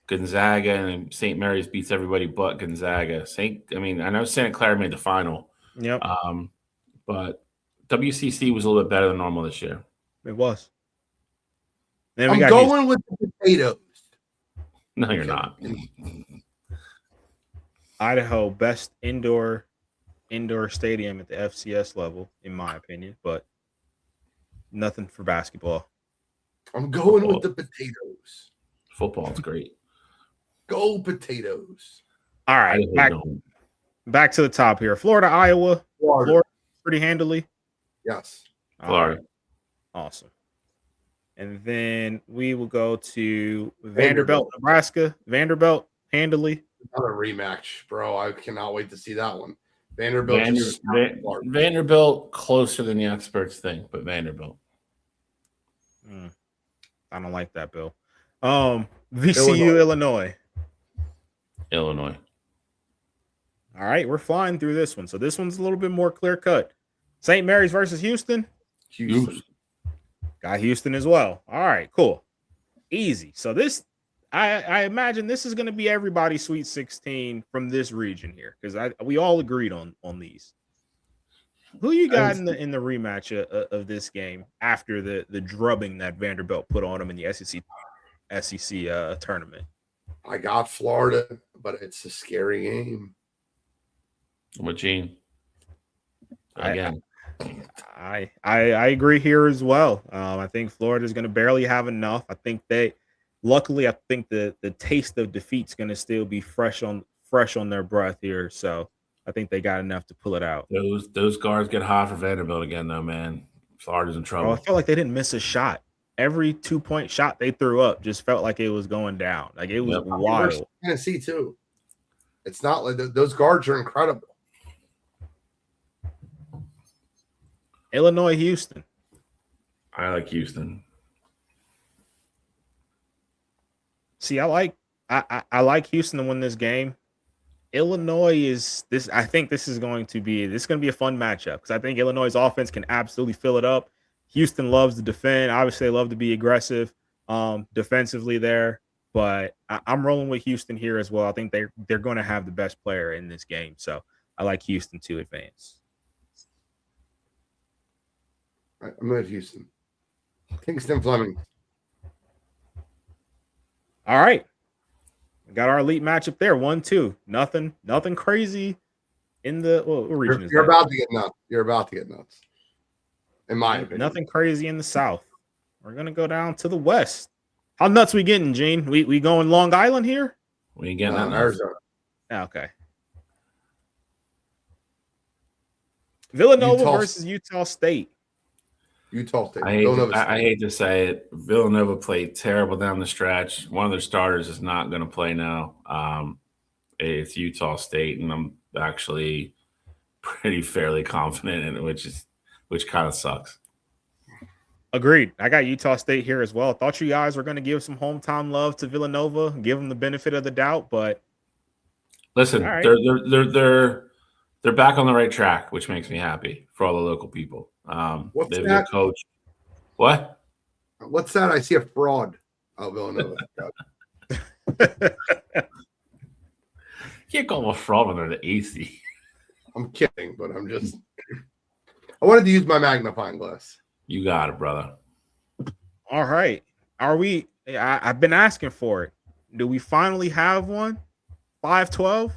Gonzaga and St. Mary's beats everybody but Gonzaga. I know Santa Clara made the final. Yep. But WCC was a little bit better than normal this year. It was. I'm going with the potatoes. No, you're not. Idaho, best indoor stadium at the FCS level, in my opinion, but nothing for basketball. I'm going with the potatoes. Football's great. Go potatoes. All right, back to the top here. Florida, Iowa. Florida pretty handily. Yes. Florida. Right. Awesome. And then we will go to Vanderbilt, Nebraska. Vanderbilt, handily. Another rematch, bro. I cannot wait to see that one. Vanderbilt closer than the experts think, but Vanderbilt. I don't like that, Bill. VCU, Illinois. Illinois. All right, we're flying through this one. So this one's a little bit more clear cut. St. Mary's versus Houston. Got Houston as well. All right, cool. Easy. So this, I imagine this is going to be everybody's Sweet 16 from this region here because we all agreed on these. Who you got in the rematch of this game after the drubbing that Vanderbilt put on them in the SEC tournament? I got Florida, but it's a scary game. With Gene. Again. I agree here as well. I think Florida is going to barely have enough. I think luckily, I think the taste of defeat's going to still be fresh on their breath here. So I think they got enough to pull it out. Those guards get hot for Vanderbilt again, though, man. Florida's in trouble. I felt like they didn't miss a shot. Every 2-point shot they threw up just felt like it was going down. Like it was wild. Tennessee too. It's not like those guards are incredible. Illinois, Houston. I like Houston. See, I like Houston to win this game. Illinois is this. I think this is going to be a fun matchup because I think Illinois' offense can absolutely fill it up. Houston loves to defend. Obviously, they love to be aggressive defensively there. But I'm rolling with Houston here as well. I think they're going to have the best player in this game, so I like Houston to advance. I'm going to Houston. Kingston Fleming. All right. We got our elite matchup there. 1-2. Nothing crazy in the what region You're about to get nuts. You're about to get nuts. In my opinion. Nothing crazy in the South. We're gonna go down to the West. How nuts we getting, Gene? We going Long Island here? We ain't getting that Arizona. Okay. Villanova versus Utah State. Utah State. I hate to say it. Villanova played terrible down the stretch. One of their starters is not going to play now. It's Utah State, and I'm actually pretty fairly confident in it, which kind of sucks. Agreed. I got Utah State here as well. Thought you guys were going to give some hometown love to Villanova, give them the benefit of the doubt, but listen, right. they're back on the right track, which makes me happy for all the local people. What's they've that? Coach. What? What's that? I see a fraud. Oh, Villanova. You can't call them a fraud when they're the AC. I'm kidding, but I'm just. I wanted to use my magnifying glass. You got it, brother. All right. Are we? I've been asking for it. Do we finally have one? 5-12?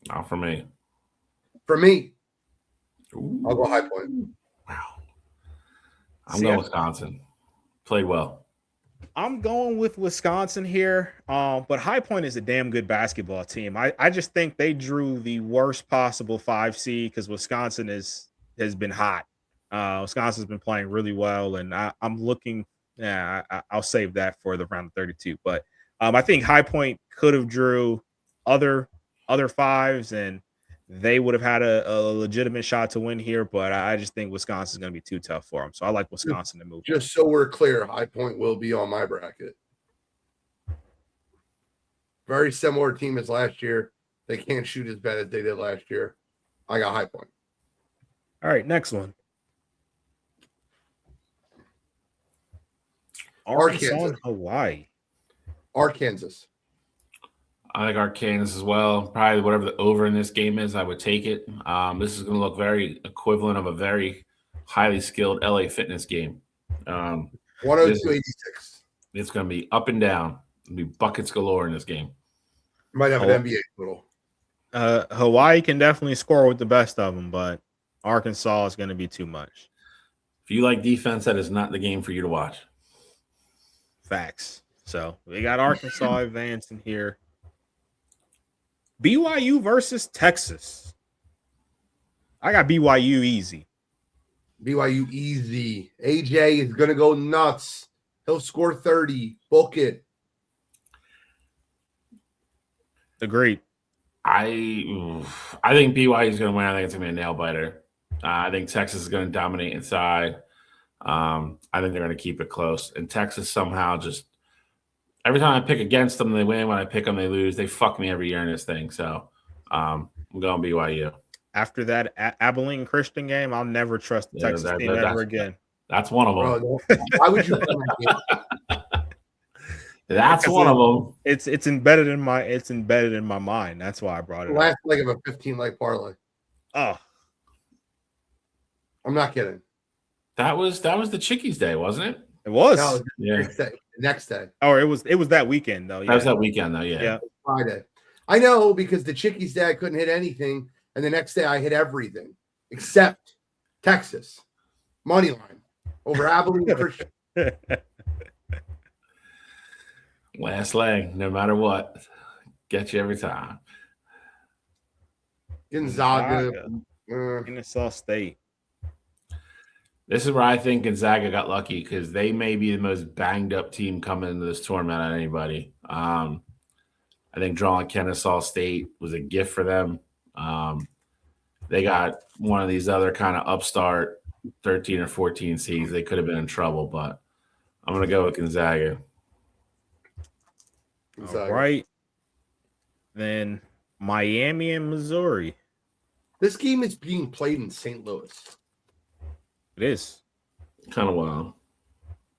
Not for me. For me, Ooh. I'll go High Point. Wow. I'm going Wisconsin. Played well. I'm going with Wisconsin here, but High Point is a damn good basketball team. I just think they drew the worst possible 5 seed because Wisconsin has been hot. Wisconsin's been playing really well, and I'm looking. Yeah, I'll save that for the round of 32. But I think High Point could have drew other 5s, and they would have had a legitimate shot to win here. But I just think Wisconsin's going to be too tough for them. So I like Wisconsin to move. Just so we're clear, High Point will be on my bracket. Very similar team as last year. They can't shoot as bad as they did last year. I got High Point. All right, next one. Arkansas and Hawaii. Arkansas. I like Arkansas as well. Probably whatever the over in this game is, I would take it. This is going to look very equivalent of a very highly skilled LA Fitness game. 102-86. It's going to be up and down. It'll be buckets galore in this game. Might have an NBA little. Hawaii can definitely score with the best of them, but Arkansas is going to be too much. If you like defense, that is not the game for you to watch. Facts. So we got Arkansas advancing here. BYU versus Texas. I got BYU easy. BYU easy. AJ is going to go nuts. He'll score 30. Book it. Agreed. I think BYU is going to win. I think it's going to be a nail biter. I think Texas is going to dominate inside. I think they're going to keep it close. And Texas somehow just every time I pick against them, they win. When I pick them, they lose. They fuck me every year in this thing. So I'm going BYU. After that Abilene Christian game, I'll never trust the Texas team ever again. That's one of them. Bro, why would you? That's one of them. It's embedded in my mind. That's why I brought it. Last leg of a 15-leg parlay. Oh, I'm not kidding. That was the Chickies Day, wasn't it? It was. No, yeah. Next day. Oh, it was that weekend though. Yeah. That was that weekend though. Yeah. Friday. I know because the Chickies Day I couldn't hit anything, and the next day I hit everything except Texas money line over Abilene Christian. Last leg, no matter what, get you every time. Gonzaga. Kennesaw State. This is where I think Gonzaga got lucky because they may be the most banged up team coming into this tournament on anybody. I think drawing Kennesaw State was a gift for them. They got one of these other kind of upstart 13 or 14 seeds. They could have been in trouble, but I'm going to go with Gonzaga. All right. Then Miami and Missouri. This game is being played in St. Louis. It is. Kind of wild.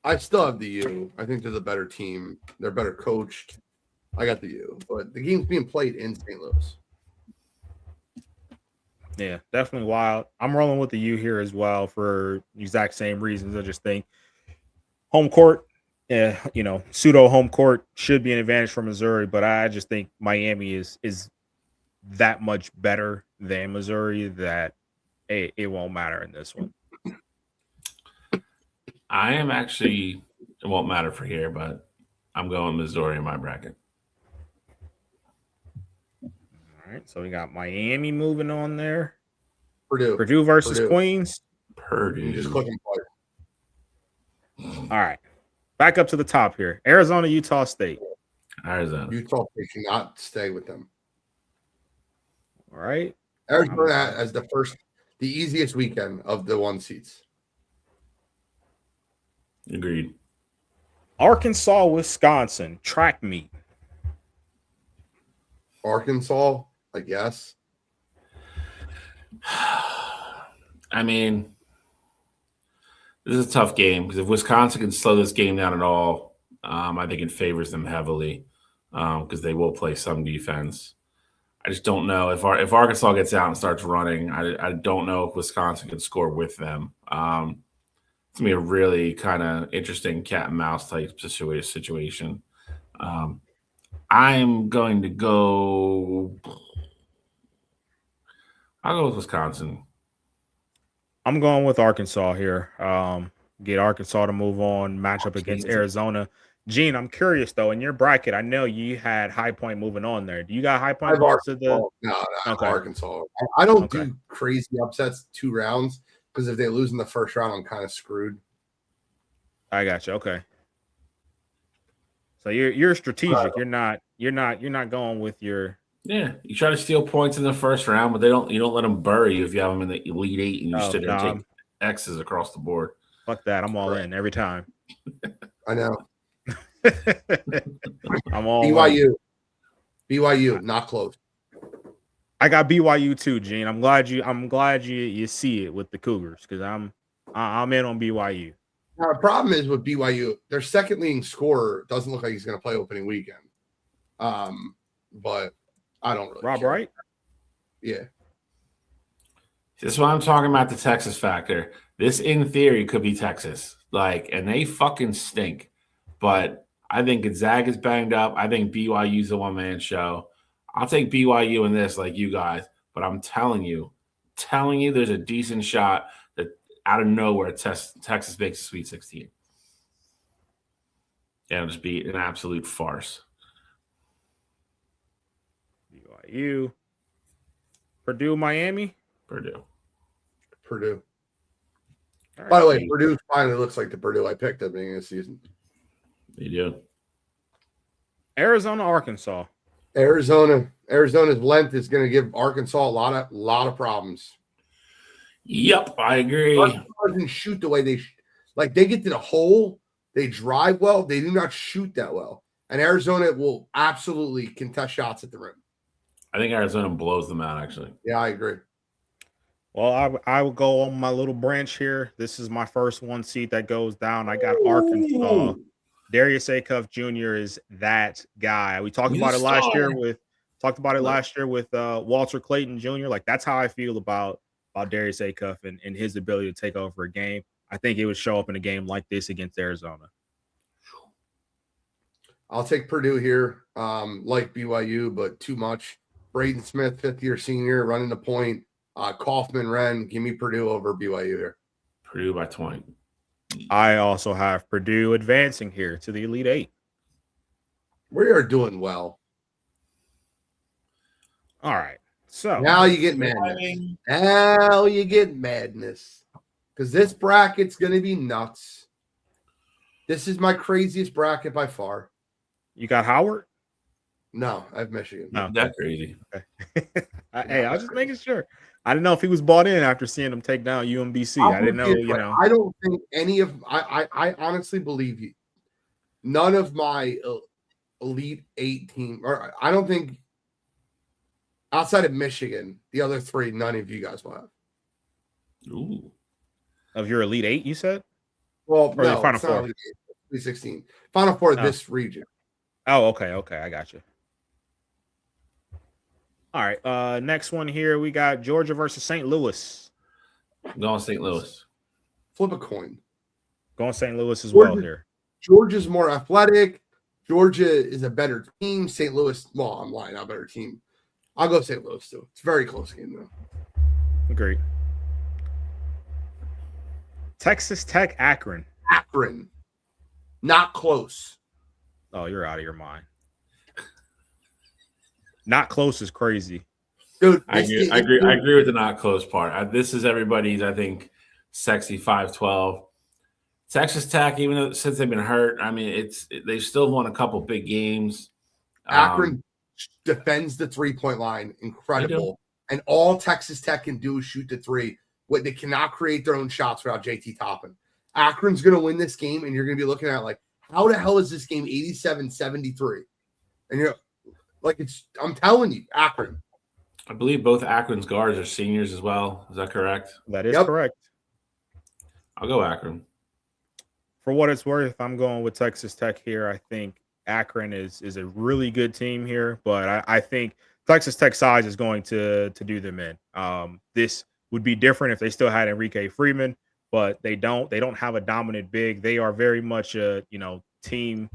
I still have the U. I think they're the better team. They're better coached. I got the U, but the game's being played in St. Louis. Yeah, definitely wild. I'm rolling with the U here as well for the exact same reasons. I just think home court, pseudo home court should be an advantage for Missouri, but I just think Miami is that much better than Missouri that it won't matter in this one. I am actually, it won't matter for here, but I'm going Missouri in my bracket. All right, so we got Miami moving on there. Purdue versus Queens. Purdue. You just click and play. All right, back up to the top here. Arizona, Utah State. Arizona. Utah State cannot stay with them. All right. Arizona as the easiest weekend of the 1 seeds. Agreed. Arkansas, Wisconsin, track meet. Arkansas, I guess. I mean, this is a tough game because if Wisconsin can slow this game down at all, I think it favors them heavily because they will play some defense. I just don't know if Arkansas gets out and starts running. I don't know if Wisconsin can score with them. It's gonna be a really kind of interesting cat and mouse type situation. I'm going to go. I'll go with Wisconsin. I'm going with Arkansas here. Get Arkansas to move on, match up against Arizona. Gene, I'm curious though. In your bracket, I know you had High Point moving on there. Do you got High Point going to the? No, okay. Arkansas. I don't do crazy upsets 2 rounds because if they lose in the first round, I'm kind of screwed. I got you. Okay. So you're strategic. You're not going with your. Yeah, you try to steal points in the first round, but you don't let them bury you if you have them in the Elite Eight and you sit there and take X's across the board. Fuck that! I'm all in every time. I know. I'm all BYU, not close. I got BYU too, Gene. I'm glad you see it with the Cougars because I'm in on BYU. Now, the problem is with BYU, their second leading scorer doesn't look like he's going to play opening weekend. But I don't really Rob care. Wright? Yeah. This is why I'm talking about the Texas factor. This, in theory, could be Texas. And they fucking stink. But I think Gonzaga's banged up. I think BYU's a one-man show. I'll take BYU in this like you guys. But I'm telling you, there's a decent shot that out of nowhere Texas makes a Sweet 16. It'll just be an absolute farce. BYU. Purdue, Miami? Purdue. Right. By the way, Purdue finally looks like the Purdue I picked at the beginning of the season. They do. Arizona, Arkansas. Arizona's length is going to give Arkansas a lot of problems. Yep, I agree. Arkansas doesn't shoot the way they they get to the hole, they drive well, they do not shoot that well. And Arizona will absolutely contest shots at the rim. I think Arizona blows them out, actually. Yeah, I agree. Well, I will go on my little branch here. This is my first 1 seed that goes down. I got Arkansas. Darius Acuff Jr. is that guy. We talked about it last year with Walter Clayton Jr. That's how I feel about Darius Acuff and his ability to take over a game. I think it would show up in a game like this against Arizona. I'll take Purdue here, like BYU, but too much. Braden Smith, 5th-year senior, running the point. Kaufman, Wren, give me Purdue over BYU here. Purdue by 20. I also have Purdue advancing here to the Elite Eight. We are doing well. All right. So now you get madness. Because this bracket's going to be nuts. This is my craziest bracket by far. You got Howard? No, I have Michigan. No, that's crazy. Okay. Hey, I was just making sure. I didn't know if he was bought in after seeing him take down UMBC. I didn't know, I don't think any of I honestly believe you. None of my Elite 8 team, or I don't think Outside of Michigan, the other three, none of you guys will have. Ooh. Of your Elite Eight, you said? Well, Or the no, Final it's Four? not Elite Eight, 2016. Final Four of Oh. this region. Oh, okay, I got you. All right, next one here, we got Georgia versus St. Louis. Going St. Louis. Flip a coin. Going St. Louis as well here. Georgia's more athletic. Georgia is a better team. St. Louis, well, I'm lying, not a better team. I'll go St. Louis, too. It's a very close game, though. Agreed. Texas Tech, Akron. Akron. Not close. Oh, you're out of your mind. Not close is crazy. Dude, I agree with the not close part. This is everybody's, I think, sexy 5-12. Texas Tech, even though since they've been hurt, I mean, they've still won a couple big games. Akron defends the three-point line. Incredible. And all Texas Tech can do is shoot the three. They cannot create their own shots without JT Toppin. Akron's going to win this game, and you're going to be looking at like, how the hell is this game 87-73? And you're like, I'm telling you, Akron. I believe both Akron's guards are seniors as well. Is that correct? That is correct. I'll go Akron. For what it's worth, I'm going with Texas Tech here. I think Akron is a really good team here, but I think Texas Tech size is going to do them in. This would be different if they still had Enrique Freeman, but they don't. They don't have a dominant big. They are very much a team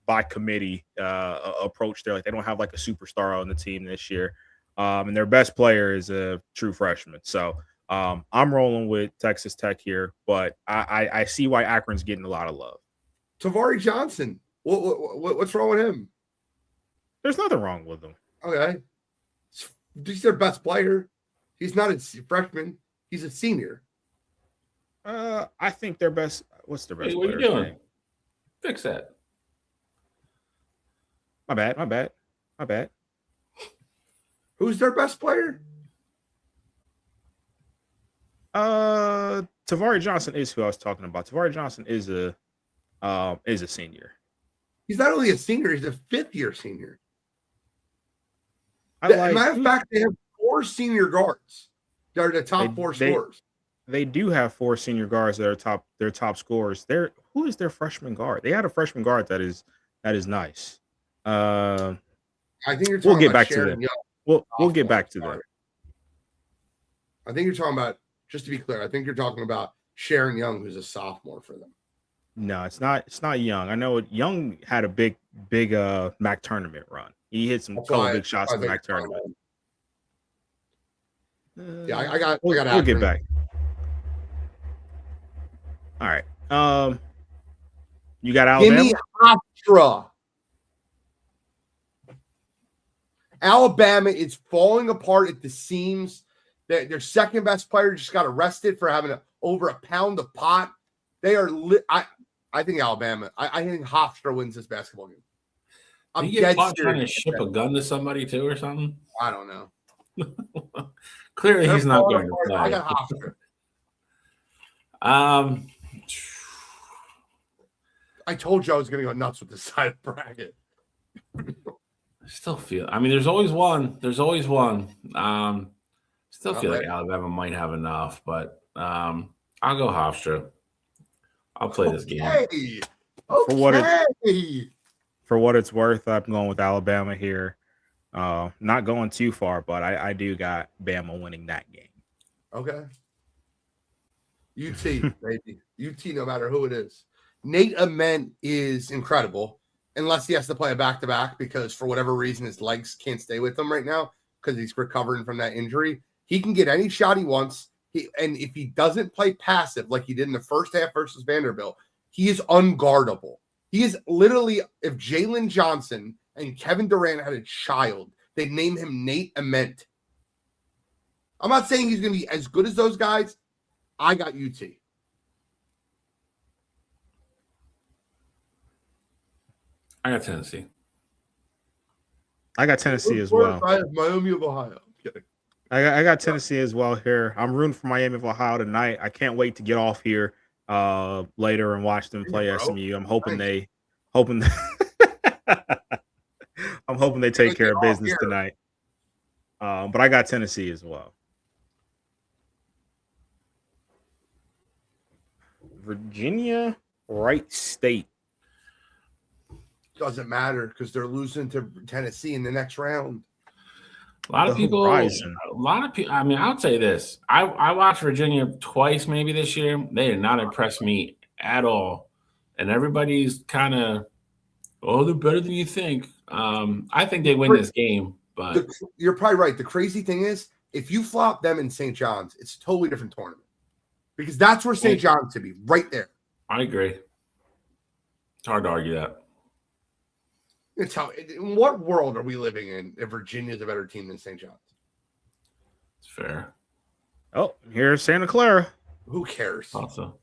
by committee approach there. Like they don't have like a superstar on the team this year, and their best player is a true freshman. So I'm rolling with Texas Tech here, but I see why Akron's getting a lot of love. Tavari Johnson, what's wrong with him? There's nothing wrong with him. Okay, he's their best player. He's not a freshman. He's a senior. I think their best. What's their best? Hey, what are you doing? Name? Fix that. My bad. Who's their best player? Tavari Johnson is who I was talking about. Tavari Johnson is a senior. He's not only a senior; he's a fifth-year senior. Matter of fact, they have 4 senior guards. They're the top 4 scorers. They do have 4 senior guards that are their top scorers. Who is their freshman guard? They had a freshman guard that is nice. I think you're talking we'll get about back Sharon to them. We'll get back to that. I think you're talking about, just to be clear, I think you're talking about Sharon Young, who's a sophomore for them. No, it's not Young. I know Young had a big MAC tournament run. He hit some couple big shots in the MAC tournament. Yeah, I got. We'll get back. All right. You got Alabama. Give me Hofstra. Alabama is falling apart at the seams. Their second best player just got arrested for having over a pound of pot. They are. I think Alabama. I think Hofstra wins this basketball game. I'm dead serious. Trying to ship a gun to somebody too, or something. I don't know. Clearly, he's not going to play. I got Hofstra. I told you I was going to go nuts with this side bracket. I still feel. I mean, there's always one. Still feel like Alabama might have enough, but I'll go Hofstra. I'll play this game. Okay. For what it's worth, I'm going with Alabama here. Not going too far, but I do got Bama winning that game. Okay. UT, baby. UT, no matter who it is. Nate Ament is incredible, unless he has to play a back-to-back because for whatever reason his legs can't stay with him right now because he's recovering from that injury. He can get any shot he wants. And if he doesn't play passive like he did in the first half versus Vanderbilt, he is unguardable. He is literally, if Jalen Johnson and Kevin Durant had a child, they'd name him Nate Ament. I'm not saying he's going to be as good as those guys. I got UT. I got Tennessee. I got Tennessee as well. I have Miami of Ohio. I'm kidding. I got Tennessee as well here. I'm rooting for Miami of Ohio tonight. I can't wait to get off here later and watch them play SMU. I'm hoping they take care of business tonight. But I got Tennessee as well. Virginia, Wright State. Doesn't matter because they're losing to Tennessee in the next round. A lot of people. I mean, I'll say this. I watched Virginia twice maybe this year. They did not impress me at all. And everybody's kind of, they're better than you think. I think they win this game, but you're probably right. The crazy thing is, if you flop them in St. John's, it's a totally different tournament because that's where St. John's should be, right there. I agree. It's hard to argue that. In what world are we living in if Virginia's a better team than St. John's? It's fair. Oh, here's Santa Clara. Who cares? Also,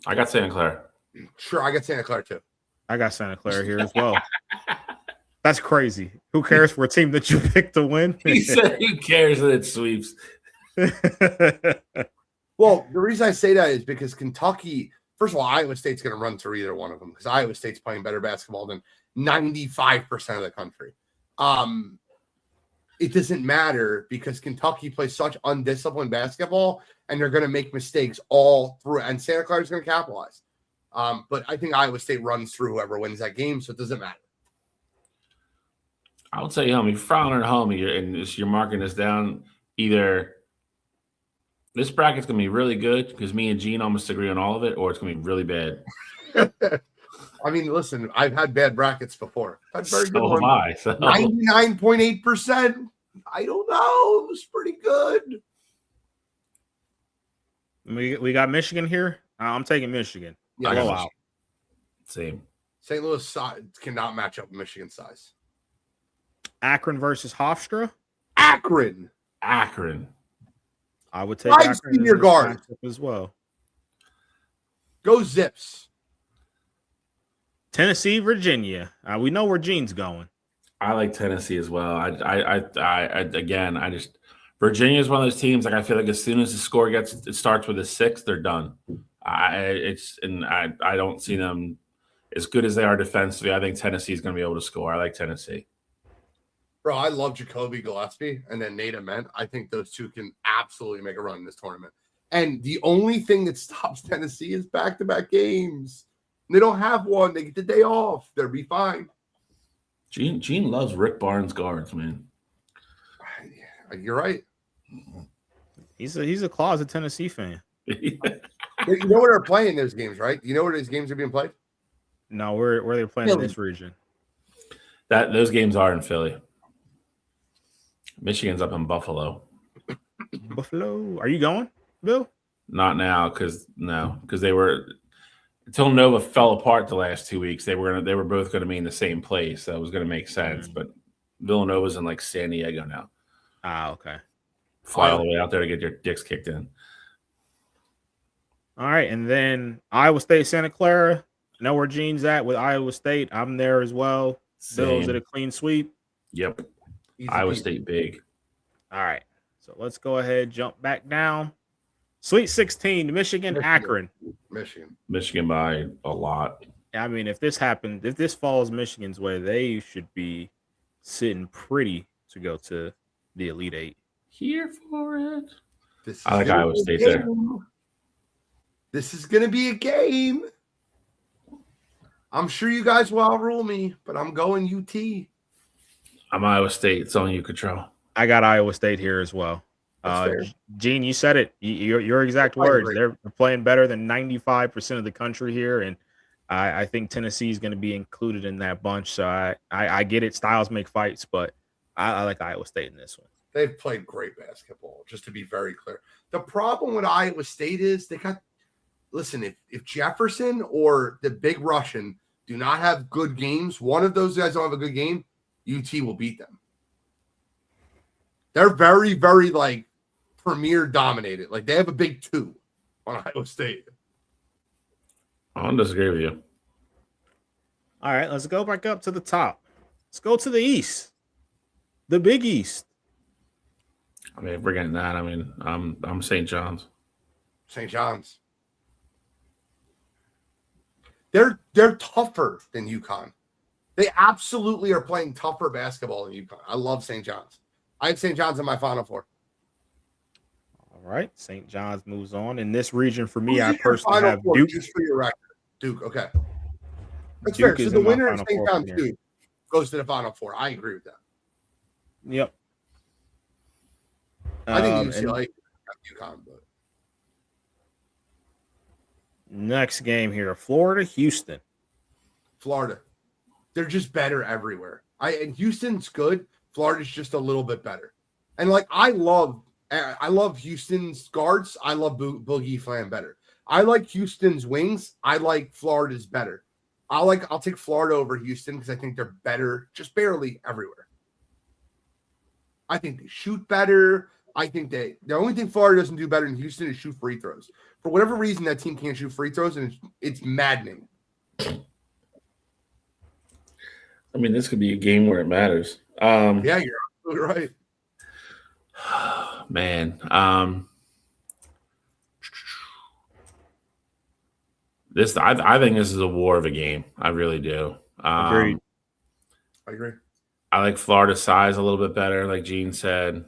I got Santa Clara. Sure, I got Santa Clara too. I got Santa Clara here as well. That's crazy. Who cares for a team that you picked to win? He said, "Who cares that it sweeps?" Well, the reason I say that is because Kentucky. First of all, Iowa State's going to run through either one of them because Iowa State's playing better basketball than 95% of the country. It doesn't matter because Kentucky plays such undisciplined basketball and they're going to make mistakes all through. And Santa Clara's going to capitalize. But I think Iowa State runs through whoever wins that game, so it doesn't matter. I would say, you're frowning at home and you're marking this down. Either this bracket's going to be really good because me and Gene almost agree on all of it, or it's going to be really bad. I mean, listen, I've had bad brackets before. I've had very good ones. 99.8%. I don't know. It was pretty good. We got Michigan here. I'm taking Michigan. Yeah, out. Same. St. Louis cannot match up with Michigan size. Akron versus Hofstra. Akron. I would take Akron in your guard as well. Go Zips. Tennessee, Virginia. We know where Gene's going. I like Tennessee as well. Virginia is one of those teams. Like I feel like as soon as the score starts with a 6, they're done. I don't see them as good as they are defensively. I think Tennessee is going to be able to score. I like Tennessee. Bro, I love Jacoby Gillespie and then Nate Ament. I think those two can absolutely make a run in this tournament. And the only thing that stops Tennessee is back-to-back games. They don't have one. They get the day off. They'll be fine. Gene loves Rick Barnes guards, man. You're right. He's a closet Tennessee fan. You know where they're playing those games, right? You know where these games are being played? No, where they're playing in this region. Those games are in Philly. Michigan's up in Buffalo. Buffalo. Are you going, Bill? Not now, because they were until Nova fell apart the last 2 weeks. They were both going to be in the same place. So it was going to make sense. But Villanova's in like San Diego now. Okay. Fly all the way out there to get your dicks kicked in. All right, and then Iowa State, Santa Clara. Know where Gene's at with Iowa State. I'm there as well. Bill's at a clean sweep. Yep. Iowa State big. All right. So let's go ahead, jump back down. Sweet 16, Michigan, Akron. Michigan by a lot. I mean, if this falls Michigan's way, they should be sitting pretty to go to the Elite Eight. Here for it. I like Iowa State there. This is going to be a game. I'm sure you guys will outrule me, but I'm going UT. I'm Iowa State. It's on you, Control. I got Iowa State here as well. Gene, you said it. Your exact words. They're playing better than 95% of the country here, and I think Tennessee is going to be included in that bunch. So I get it. Styles make fights, but I like Iowa State in this one. They've played great basketball, just to be very clear. The problem with Iowa State is listen, if Jefferson or the big Russian do not have good games, one of those guys don't have a good game, UT will beat them. They're very, very premier dominated. Like they have a big 2 on Iowa State. I don't disagree with you. All right, let's go back up to the top. Let's go to the East, the Big East. I mean, if we're getting that, I'm St. John's. St. John's. They're tougher than UConn. They absolutely are playing tougher basketball than UConn. I love St. John's. I have St. John's in my Final Four. All right, St. John's moves on. In this region, for me, Who's I in your personally Final have Four, Duke. just for your record? Duke, okay. That's Duke fair. So is the in my winner of Final St. Four John's from here. Duke goes to the Final Four. I agree with that. Yep. I think and UCLA got UConn, but next game here, Florida, Houston. Florida. They're just better everywhere. And Houston's good. Florida's just a little bit better. And like I love Houston's guards. I love Boogie Flam better. I like Houston's wings. I like Florida's better. I'll take Florida over Houston because I think they're better, just barely everywhere. I think they shoot better. I think the only thing Florida doesn't do better than Houston is shoot free throws. For whatever reason, that team can't shoot free throws, and it's maddening. I mean, this could be a game where it matters. Yeah, you're absolutely right. Man, I think this is a war of a game. I really do. Agreed. I agree. I like Florida's size a little bit better, like Gene said.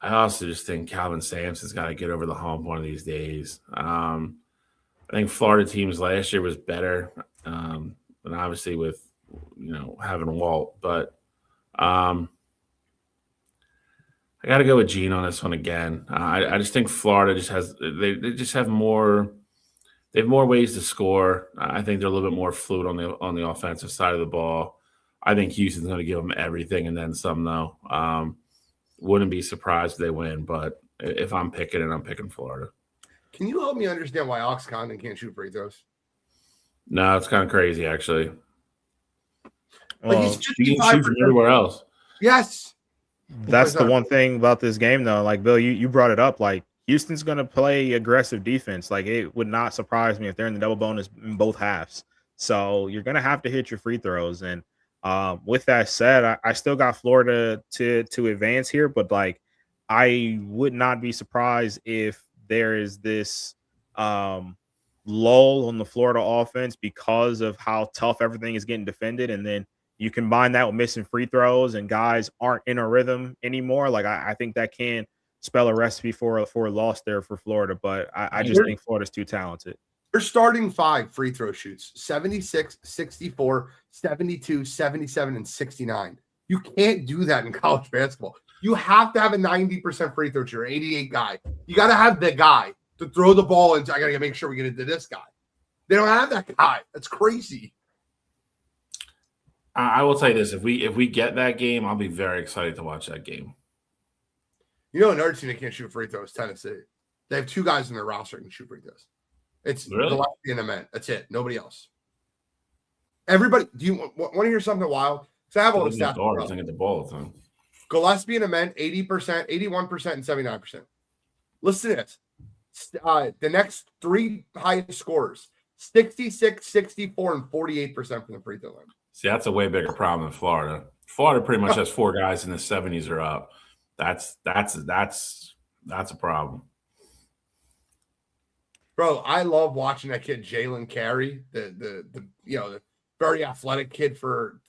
I also just think Calvin Sampson's got to get over the hump one of these days. I think Florida teams last year was better, and obviously with having Walt, but I got to go with Gene on this one again. I just think Florida just they just have more. They have more ways to score. I think they're a little bit more fluid on the offensive side of the ball. I think Houston's going to give them everything and then some, though. Wouldn't be surprised if they win, but if I'm picking it, I'm picking Florida. Can you help me understand why Ox Condon can't shoot free throws? No, it's kind of crazy, actually. Like he's shooting from everywhere else. Yes. That's the one thing about this game, though. Like, Bill, you brought it up. Like, Houston's going to play aggressive defense. Like, it would not surprise me if they're in the double bonus in both halves. So you're going to have to hit your free throws. And with that said, I still got Florida to advance here, but like I would not be surprised if there is this lull on the Florida offense because of how tough everything is getting defended, and then you combine that with missing free throws and guys aren't in a rhythm anymore. Like I think that can spell a recipe for a loss there for Florida, but I just think Florida's too talented. They're starting 5 free throw shoots: 76, 64, 72, 77, and 69. You can't do that in college basketball. You have to have a 90% free throw shooter, 88 guy. You got to have the guy to throw the ball, and I got to make sure we get it to this guy. They don't have that guy. That's crazy. I will tell you this: if we get that game, I'll be very excited to watch that game. You know, another team that can't shoot free throws, Tennessee. They have 2 guys in their roster that can shoot free throws. It's Gillespie and Ament. That's it. Nobody else. Everybody, do you want to hear something wild? Because I have all the stats. Guards and get the ball. Gillespie and Ament, 80%, 81%, and 79%. Listen to this. The next 3 highest scorers: 66, 64, and 48% from the free throw line. See, that's a way bigger problem than Florida. Florida pretty much has 4 guys in the 70s or up. That's a problem. Bro, I love watching that kid Jalen Carey, the very athletic kid for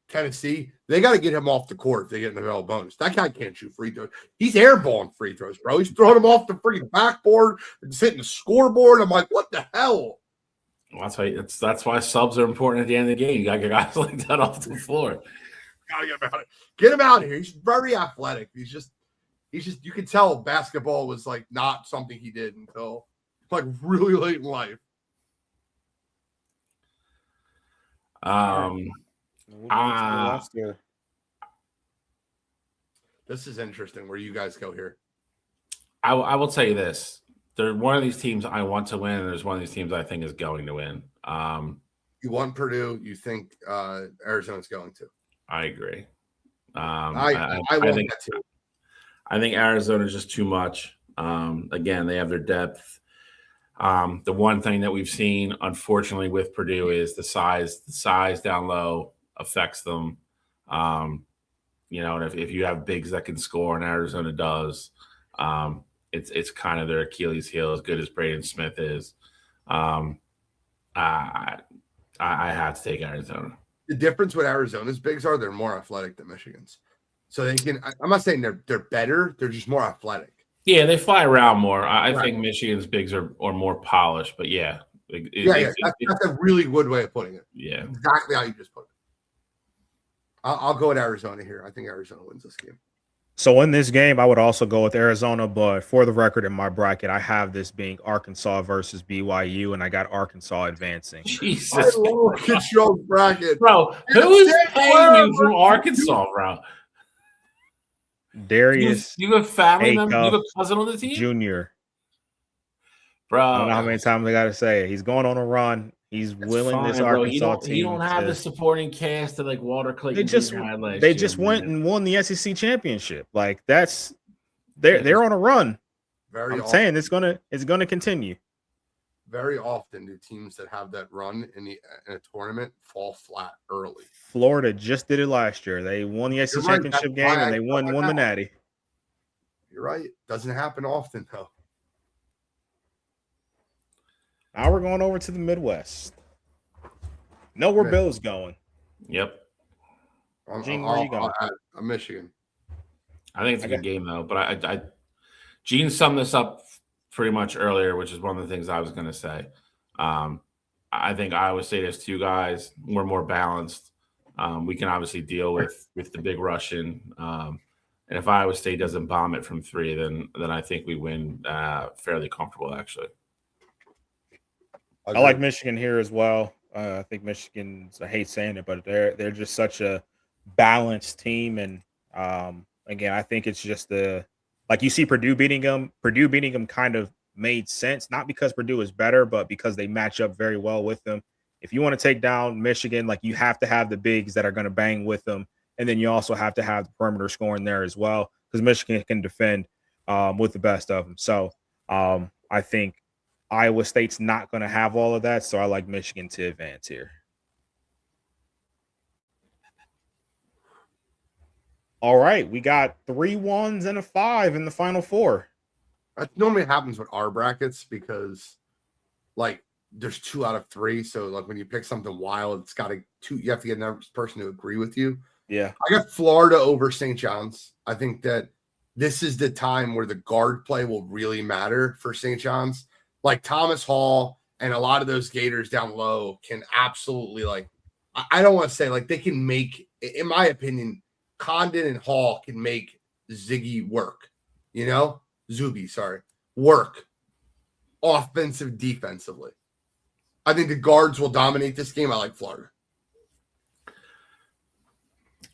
Tennessee. They got to get him off the court if they get in the double bonus. That guy can't shoot free throws. He's airballing free throws, bro. He's throwing them off the freaking backboard and hitting the scoreboard. I'm like, what the hell? Well, that's why subs are important at the end of the game. You got your guys like that off the floor. Gotta get him out. Get him out of here. He's very athletic. He's just you can tell basketball was like not something he did until like really late in life. This is interesting where you guys go here. I will tell you this. There's one of these teams I want to win, and there's one of these teams I think is going to win. You want Purdue. You think Arizona's going to. I agree. I want think that too. I think Arizona is just too much. Again, they have their depth. The one thing that we've seen, unfortunately, with Purdue is the size. The size down low affects them. And if you have bigs that can score, and Arizona does, it's kind of their Achilles heel, as good as Braden Smith is. I have to take Arizona. The difference with Arizona's bigs are they're more athletic than Michigan's. So they can. I'm not saying they're better. They're just more athletic. Yeah, they fly around more. I think Michigan's bigs are more polished, but yeah. That's a really good way of putting it. Yeah. Exactly how you just put it. I'll go with Arizona here. I think Arizona wins this game. So in this game, I would also go with Arizona, but for the record, in my bracket, I have this being Arkansas versus BYU, and I got Arkansas advancing. Jesus. I love control bracket. Bro, who is paying you from Arkansas, bro? Darius. You have family member? You have a cousin on the team? Junior. Bro. I don't know how many times I got to say it. He's going on a run. He's willing this Arkansas team. You don't have the supporting cast that like Walter Clayton. They just went and won the SEC championship. Like they're on a run. I'm saying it's gonna continue. Very often do teams that have that run in a tournament fall flat early. Florida just did it last year. They won the SEC championship game and they won the Natty. You're right. Doesn't happen often though. Now we're going over to the Midwest. Know where Bill's going. Yep. Gene, where are you going? I'm Michigan. I think it's a good game though, but Gene summed this up pretty much earlier, which is one of the things I was going to say. I think Iowa State has two guys. We're more balanced. We can obviously deal with the big Russian. And if Iowa State doesn't bomb it from three, then I think we win fairly comfortable, actually. I like Michigan here as well. I think Michigan's, I hate saying it, but they're just such a balanced team. And again, I think it's just like you see Purdue beating them. Purdue beating them kind of made sense, not because Purdue is better, but because they match up very well with them. If you want to take down Michigan, like you have to have the bigs that are going to bang with them. And then you also have to have the perimeter scoring there as well, because Michigan can defend with the best of them. So I think Iowa State's not going to have all of that, so I like Michigan to advance here. All right, we got 3 1s and a 5 in the Final Four. That normally happens with our brackets because, like, there's 2 out of 3. So, like, when you pick something wild, it's got you have to get another person to agree with you. Yeah, I got Florida over St. John's. I think that this is the time where the guard play will really matter for St. John's. Like Thomas Hall and a lot of those Gators down low can absolutely, like, I don't want to say, like, they can make, in my opinion, Condon and Hall can make Ziggy work, Zuby, work offensive, defensively. I think the guards will dominate this game. I like Florida.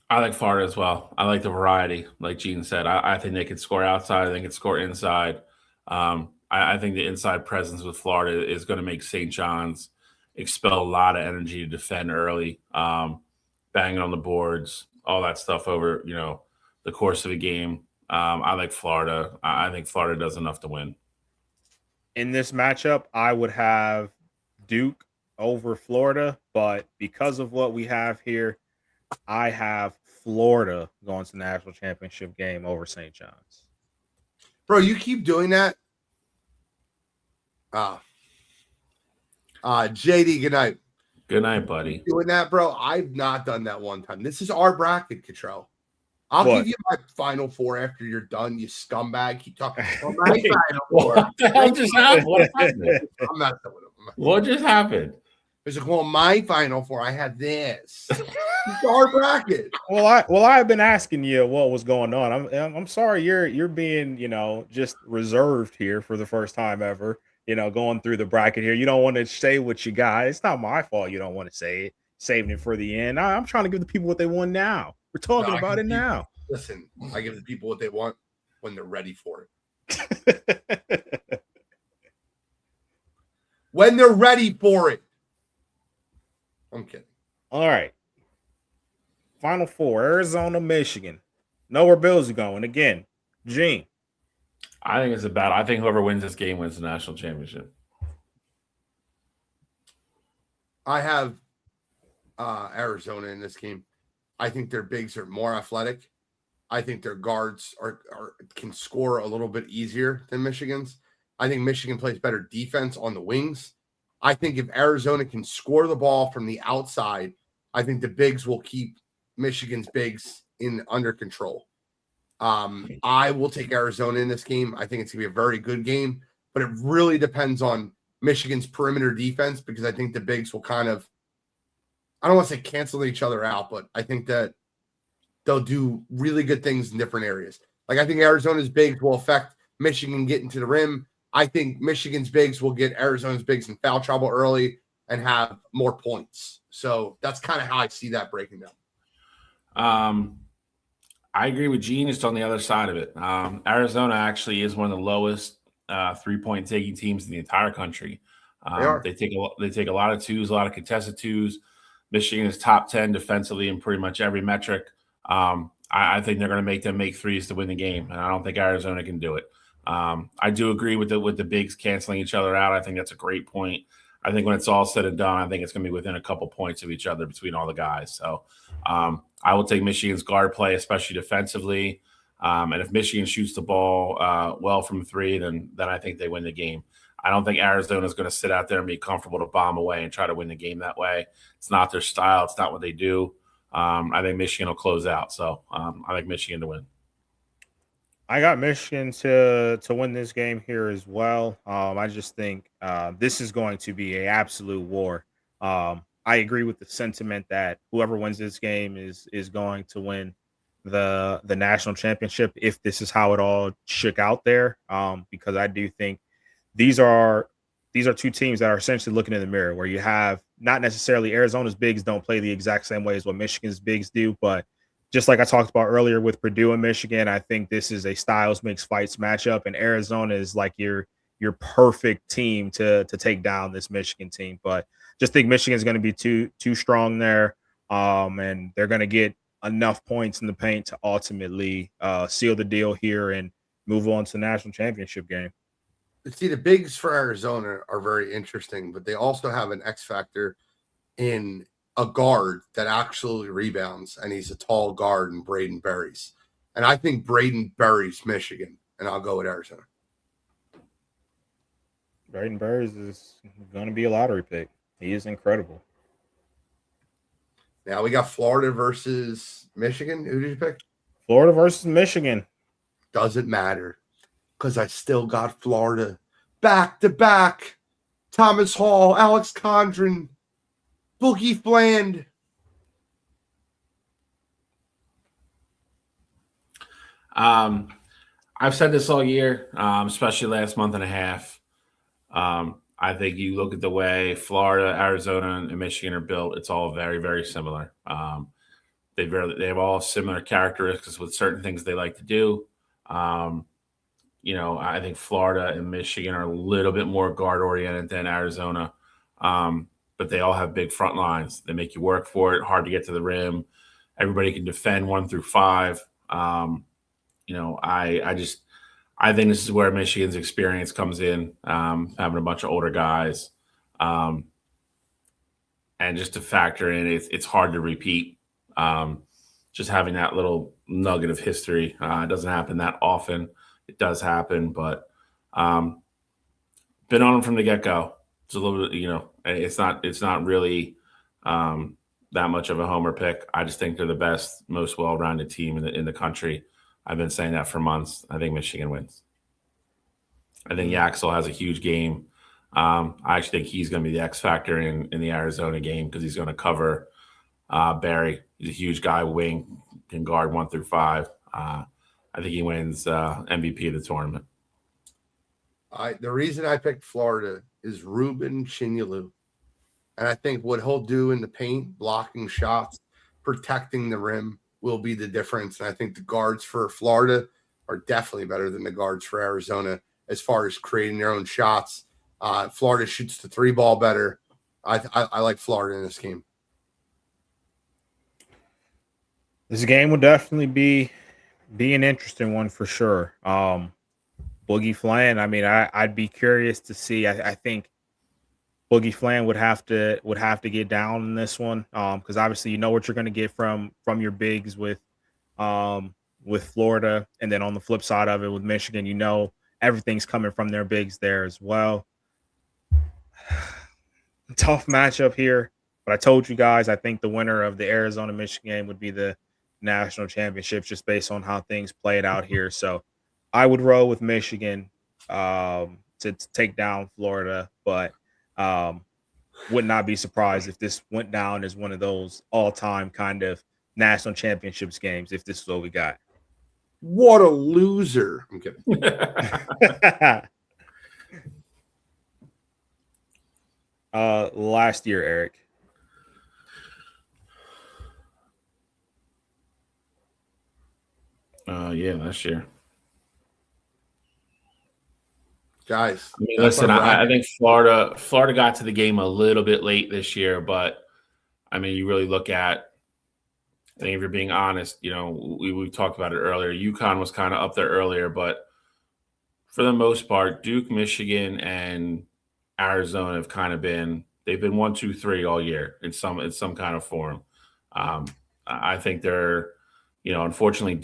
I like Florida as well. I like the variety, like Gene said. I think they can score outside. I think they can score inside. I think the inside presence with Florida is going to make St. John's expel a lot of energy to defend early, banging on the boards, all that stuff over, the course of a game. I like Florida. I think Florida does enough to win. In this matchup, I would have Duke over Florida, but because of what we have here, I have Florida going to the national championship game over St. John's. Bro, you keep doing that. JD, good night. Good night, buddy. Doing that, bro? I've not done that one time. This is our bracket, Cottrell. I'll give you my Final Four after you're done, you scumbag. Keep talking. My Final Four. What the hell just happened? What happened? I'm not done with them. What just happened? It's like, well, my Final Four, I had this. It's our bracket. Well, I've been asking you what was going on. I'm sorry you're being, just reserved here for the first time ever. Going through the bracket here. You don't want to say what you got. It's not my fault you don't want to say it. Saving it for the end. I'm trying to give the people what they want now. We're talking about it now. Listen, I give the people what they want when they're ready for it. When they're ready for it. I'm kidding. All right. Final Four, Arizona, Michigan. Know where Bills are going. Again, Gene. I think it's a battle. I think whoever wins this game wins the national championship. I have Arizona in this game. I think their bigs are more athletic. I think their guards can score a little bit easier than Michigan's. I think Michigan plays better defense on the wings. I think if Arizona can score the ball from the outside, I think the bigs will keep Michigan's bigs under control. I will take Arizona in this game. I think it's going to be a very good game, but it really depends on Michigan's perimeter defense because I think the bigs will kind of, I don't want to say cancel each other out, but I think that they'll do really good things in different areas. Like I think Arizona's bigs will affect Michigan getting to the rim. I think Michigan's bigs will get Arizona's bigs in foul trouble early and have more points. So that's kind of how I see that breaking down. I agree with Gene, just on the other side of it. Arizona actually is one of the lowest 3-point taking teams in the entire country. They take a lot of twos, a lot of contested twos. Michigan is top 10 defensively in pretty much every metric. I think they're going to make them make threes to win the game, and I don't think Arizona can do it. I do agree with the bigs canceling each other out. I think that's a great point. I think when it's all said and done, I think it's going to be within a couple points of each other between all the guys. So I will take Michigan's guard play, especially defensively. And if Michigan shoots the ball well from three, then I think they win the game. I don't think Arizona is going to sit out there and be comfortable to bomb away and try to win the game that way. It's not their style. It's not what they do. I think Michigan will close out. So I like Michigan to win. I got Michigan to win this game here as well. I just think this is going to be an absolute war. I agree with the sentiment that whoever wins this game is going to win the national championship if this is how it all shook out there. Because I do think these are two teams that are essentially looking in the mirror, where you have not necessarily Arizona's bigs don't play the exact same way as what Michigan's bigs do, but just like I talked about earlier with Purdue and Michigan, I think this is a styles makes fights matchup, and Arizona is like your perfect team to take down this Michigan team. But just think Michigan's going to be too strong there, and they're going to get enough points in the paint to ultimately seal the deal here and move on to the national championship game. See, the bigs for Arizona are very interesting, but they also have an X factor in a guard that actually rebounds, and he's a tall guard in Braden Berries. And I think Braden buries Michigan, and I'll go with Arizona. Braden Berries is going to be a lottery pick. He is incredible. Now we got Florida versus Michigan. Who did you pick? Florida versus Michigan. Doesn't matter because I still got Florida back to back. Thomas Hall, Alex Condren, Boogie Fland. I've said this all year, especially last month and a half. I think you look at the way Florida, Arizona, and Michigan are built; it's all very, very similar. They have all similar characteristics with certain things they like to do. I think Florida and Michigan are a little bit more guard oriented than Arizona. But they all have big front lines. They make you work for it, hard to get to the rim. Everybody can defend 1 through 5. I think this is where Michigan's experience comes in, having a bunch of older guys. And just to factor in, it's hard to repeat. Just having that little nugget of history. It doesn't happen that often. It does happen, but been on them from the get-go. It's a little bit, it's not really that much of a homer pick. I just think they're the best, most well-rounded team in the country. I've been saying that for months. I think Michigan wins. I think Yaxel has a huge game. I actually think he's going to be the X factor in the Arizona game because he's going to cover Barry. He's a huge guy, wing, can guard 1 through 5. I think he wins MVP of the tournament. The reason I picked Florida is Ruben Chinyelu. And I think what he'll do in the paint, blocking shots, protecting the rim, will be the difference. And I think the guards for Florida are definitely better than the guards for Arizona as far as creating their own shots. Florida shoots the 3 ball better. I like Florida in this game. This game will definitely be an interesting one for sure. Boogie Fland, I mean, I'd be curious to see. I think Boogie Fland would have to get down in this one because obviously you know what you're going to get from your bigs with Florida, and then on the flip side of it with Michigan, everything's coming from their bigs there as well. Tough matchup here. But I told you guys, I think the winner of the Arizona Michigan game would be the national championships, just based on how things played out here. So I would roll with Michigan to take down Florida, but would not be surprised if this went down as one of those all-time kind of national championships games. If this is what we got. What a loser! I'm kidding. Last year, Eric. Yeah, last year. Guys, I mean, listen, I think Florida got to the game a little bit late this year, but I mean, you really look at, I think if you're being honest, you know, we talked about it earlier. UConn was kind of up there earlier, but for the most part, Duke, Michigan, and Arizona have kind of they've been 1, 2, 3 all year in some kind of form. I think they're, you know, unfortunately,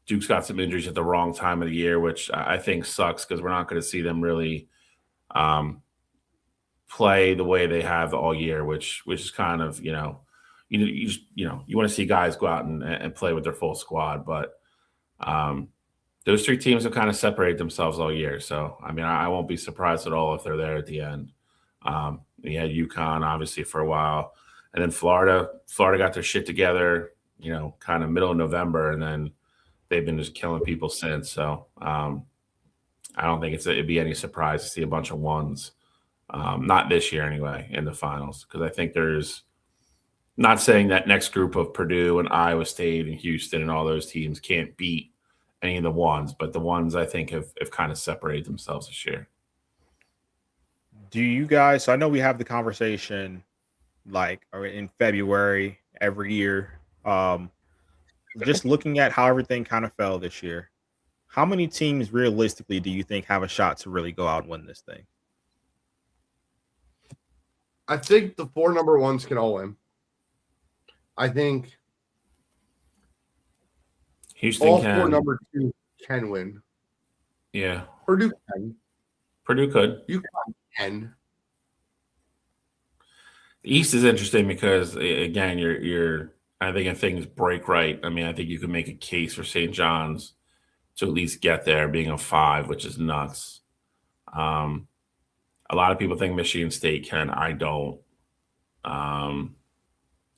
Duke's got some injuries at the wrong time of the year, which I think sucks because we're not going to see them really play the way they have all year, which is kind of, you know, you want to see guys go out and play with their full squad, but those three teams have kind of separated themselves all year. So I mean, I won't be surprised at all if they're there at the end. You had UConn obviously for a while, and then Florida got their shit together, you know, kind of middle of November, and then they've been just killing people since. So I don't think it'd be any surprise to see a bunch of ones, not this year anyway, in the finals, because I think there's, not saying that next group of Purdue and Iowa State and Houston and all those teams can't beat any of the ones, but the ones I think have kind of separated themselves this year. Do you guys, so I know we have the conversation like in February every year. Just looking at how everything kind of fell this year, how many teams realistically do you think have a shot to really go out and win this thing? I think the 4 number ones can all win. I think Houston all can. 4 number 2 can win. Yeah. Purdue can. Purdue could. UConn can. The East is interesting because, again, you're I think if things break right, I mean, I think you could make a case for St. John's to at least get there being a 5, which is nuts. A lot of people think Michigan State can. I don't.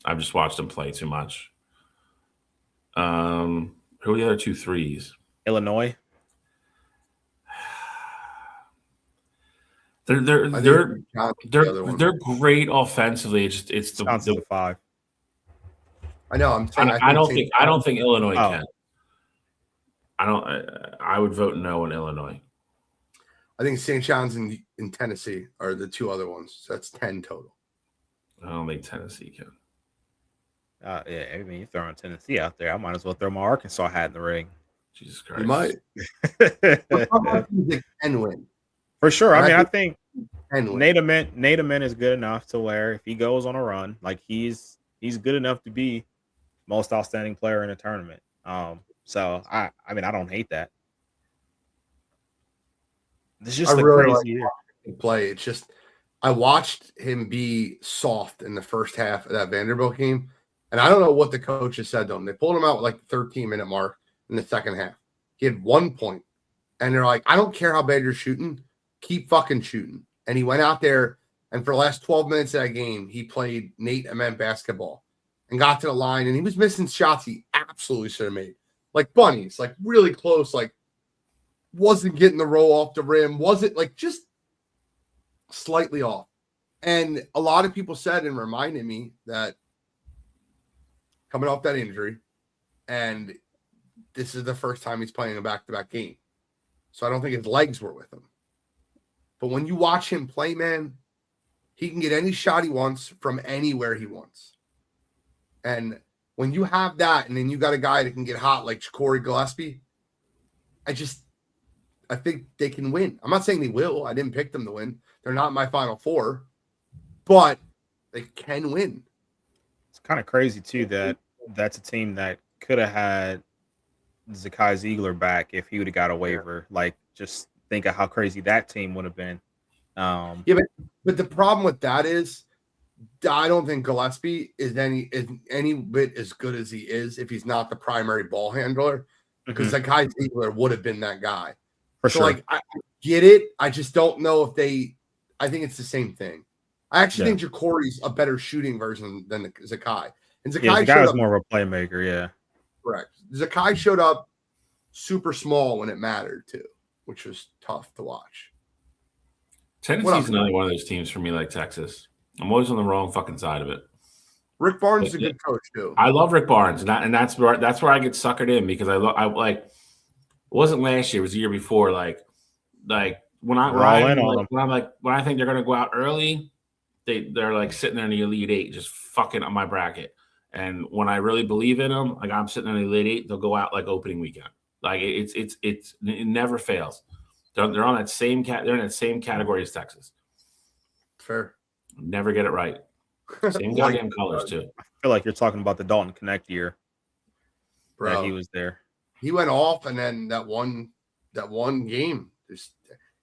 I've just watched them play too much. Who are the other 2 3s? Illinois. They're great offensively. It's the 5. I know. I'm saying I don't think Illinois can. I would vote no in Illinois. I think St. John's in Tennessee are the 2 other ones. So that's 10 total. I don't think Tennessee can. Yeah, I mean, you're throwing Tennessee out there. I might as well throw my Arkansas hat in the ring. Jesus Christ. You might. They can win. For sure. I mean, I think Nate Amin is good enough to where if he goes on a run, like he's good enough to be most outstanding player in a tournament. So I mean, I don't hate that. It's just a really crazy year. Play. It's just I watched him be soft in the first half of that Vanderbilt game, and I don't know what the coaches said to him. They pulled him out with like the 13-minute mark in the second half. He had 1 point, and they're like, "I don't care how bad you're shooting, keep fucking shooting." And he went out there, and for the last 12 minutes of that game, he played Nate Amin basketball and got to the line, and he was missing shots he absolutely should have made, like bunnies, like really close, like wasn't getting the roll off the rim, wasn't like just slightly off. And a lot of people said and reminded me that coming off that injury, and this is the first time he's playing a back-to-back game. So I don't think his legs were with him. But when you watch him play, man, he can get any shot he wants from anywhere he wants. And when you have that, and then you got a guy that can get hot like Corey Gillespie, I think they can win. I'm not saying they will. I didn't pick them to win. They're not in my Final Four, but they can win. It's kind of crazy too that that's a team that could have had Zakai Ziegler back if he would have got a waiver. Like, just think of how crazy that team would have been. But the problem with that is I don't think Gillespie is any bit as good as he is if he's not the primary ball handler, because that guy Ziegler would have been that guy. For So, sure. like, I get it. I just don't know if I think it's the same thing. I actually think Ja'Cory's a better shooting version than Zakai. And Zakai Zakai's more of a playmaker, yeah. Correct. Zakai showed up super small when it mattered, too, which was tough to watch. Tennessee's another one of those teams for me, like Texas. I'm always on the wrong fucking side of it. Rick Barnes is a good coach, too. I love Rick Barnes, and that's where I get suckered in, because I like. It wasn't last year; it was the year before. Like when I think they're going to go out early, they're like sitting there in the Elite Eight, just fucking on my bracket. And when I really believe in them, like I'm sitting in the Elite Eight, they'll go out like opening weekend. Like it never fails. They're on that same They're in that same category as Texas. Fair. Never get it right. Same goddamn colors too. I feel like you're talking about the Dalton Connect year. Bro, that he was there. He went off, and then that one game,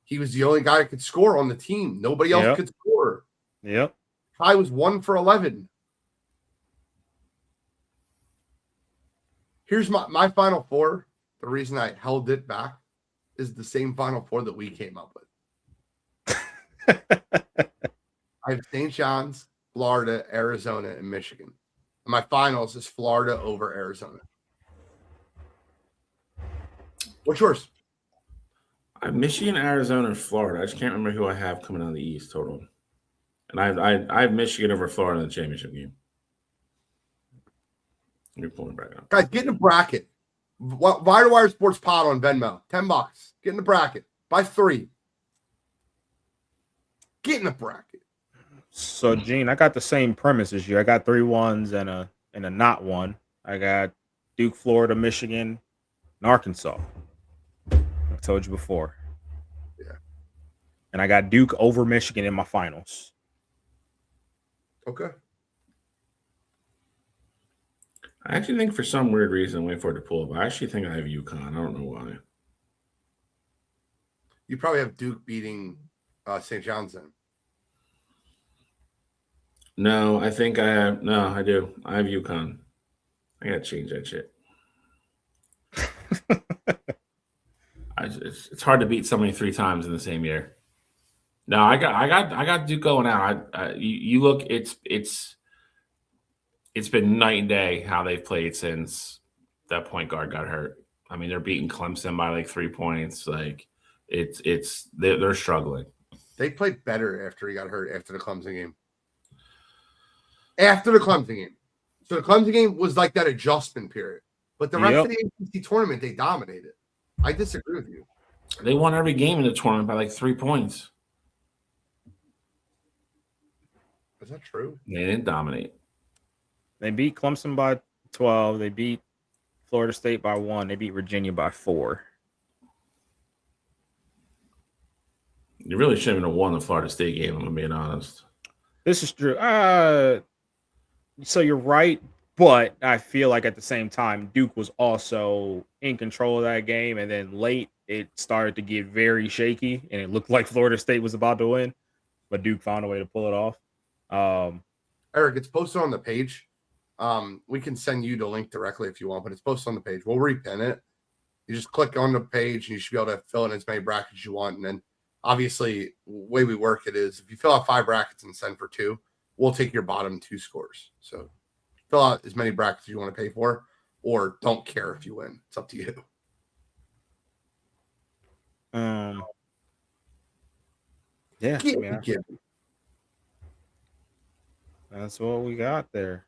he was the only guy that could score on the team. Nobody else could score. Yep. I was 1 for 11. Here's my Final Four. The reason I held it back is the same Final Four that we came up with. I have St. John's, Florida, Arizona, and Michigan. And my finals is Florida over Arizona. What's yours? I have Michigan, Arizona, and Florida. I just can't remember who I have coming out of the East total. And I have Michigan over Florida in the championship game. You're pulling back up. Guys, get in the bracket. Wire2Wire Sports Pod on Venmo. $10. Get in the bracket. Buy 3. Get in the bracket. So, Gene, I got the same premise as you. I got 3 ones and a not one. I got Duke, Florida, Michigan, and Arkansas. I told you before. Yeah. And I got Duke over Michigan in my finals. Okay. I actually think for some weird reason, I'm waiting for it to pull up. I actually think I have UConn. I don't know why. You probably have Duke beating St. John's then. No, I think I have. No, I do. I have UConn. I gotta change that shit. It's hard to beat somebody 3 times in the same year. No, I got Duke going out. You look, it's been night and day how they've played since that point guard got hurt. I mean, they're beating Clemson by like 3 points. Like they're struggling. They played better after he got hurt after the Clemson game. After the Clemson game. So the Clemson game was like that adjustment period. But the rest of the ACC tournament, they dominated. I disagree with you. They won every game in the tournament by like 3 points. Is that true? They didn't dominate. They beat Clemson by 12. They beat Florida State by 1. They beat Virginia by 4. You really shouldn't have won the Florida State game, I'm being honest. This is true. So you're right, but I feel like at the same time, Duke was also in control of that game, and then late it started to get very shaky, and it looked like Florida State was about to win, but Duke found a way to pull it off. Eric, it's posted on the page. We can send you the link directly if you want, but it's posted on the page. We'll repin it. You just click on the page, and you should be able to fill in as many brackets as you want. And then, obviously, the way we work it is if you fill out 5 brackets and send for 2, we'll take your bottom 2 scores. So fill out as many brackets as you want to pay for, or don't care if you win. It's up to you. Yeah, that's what we got there.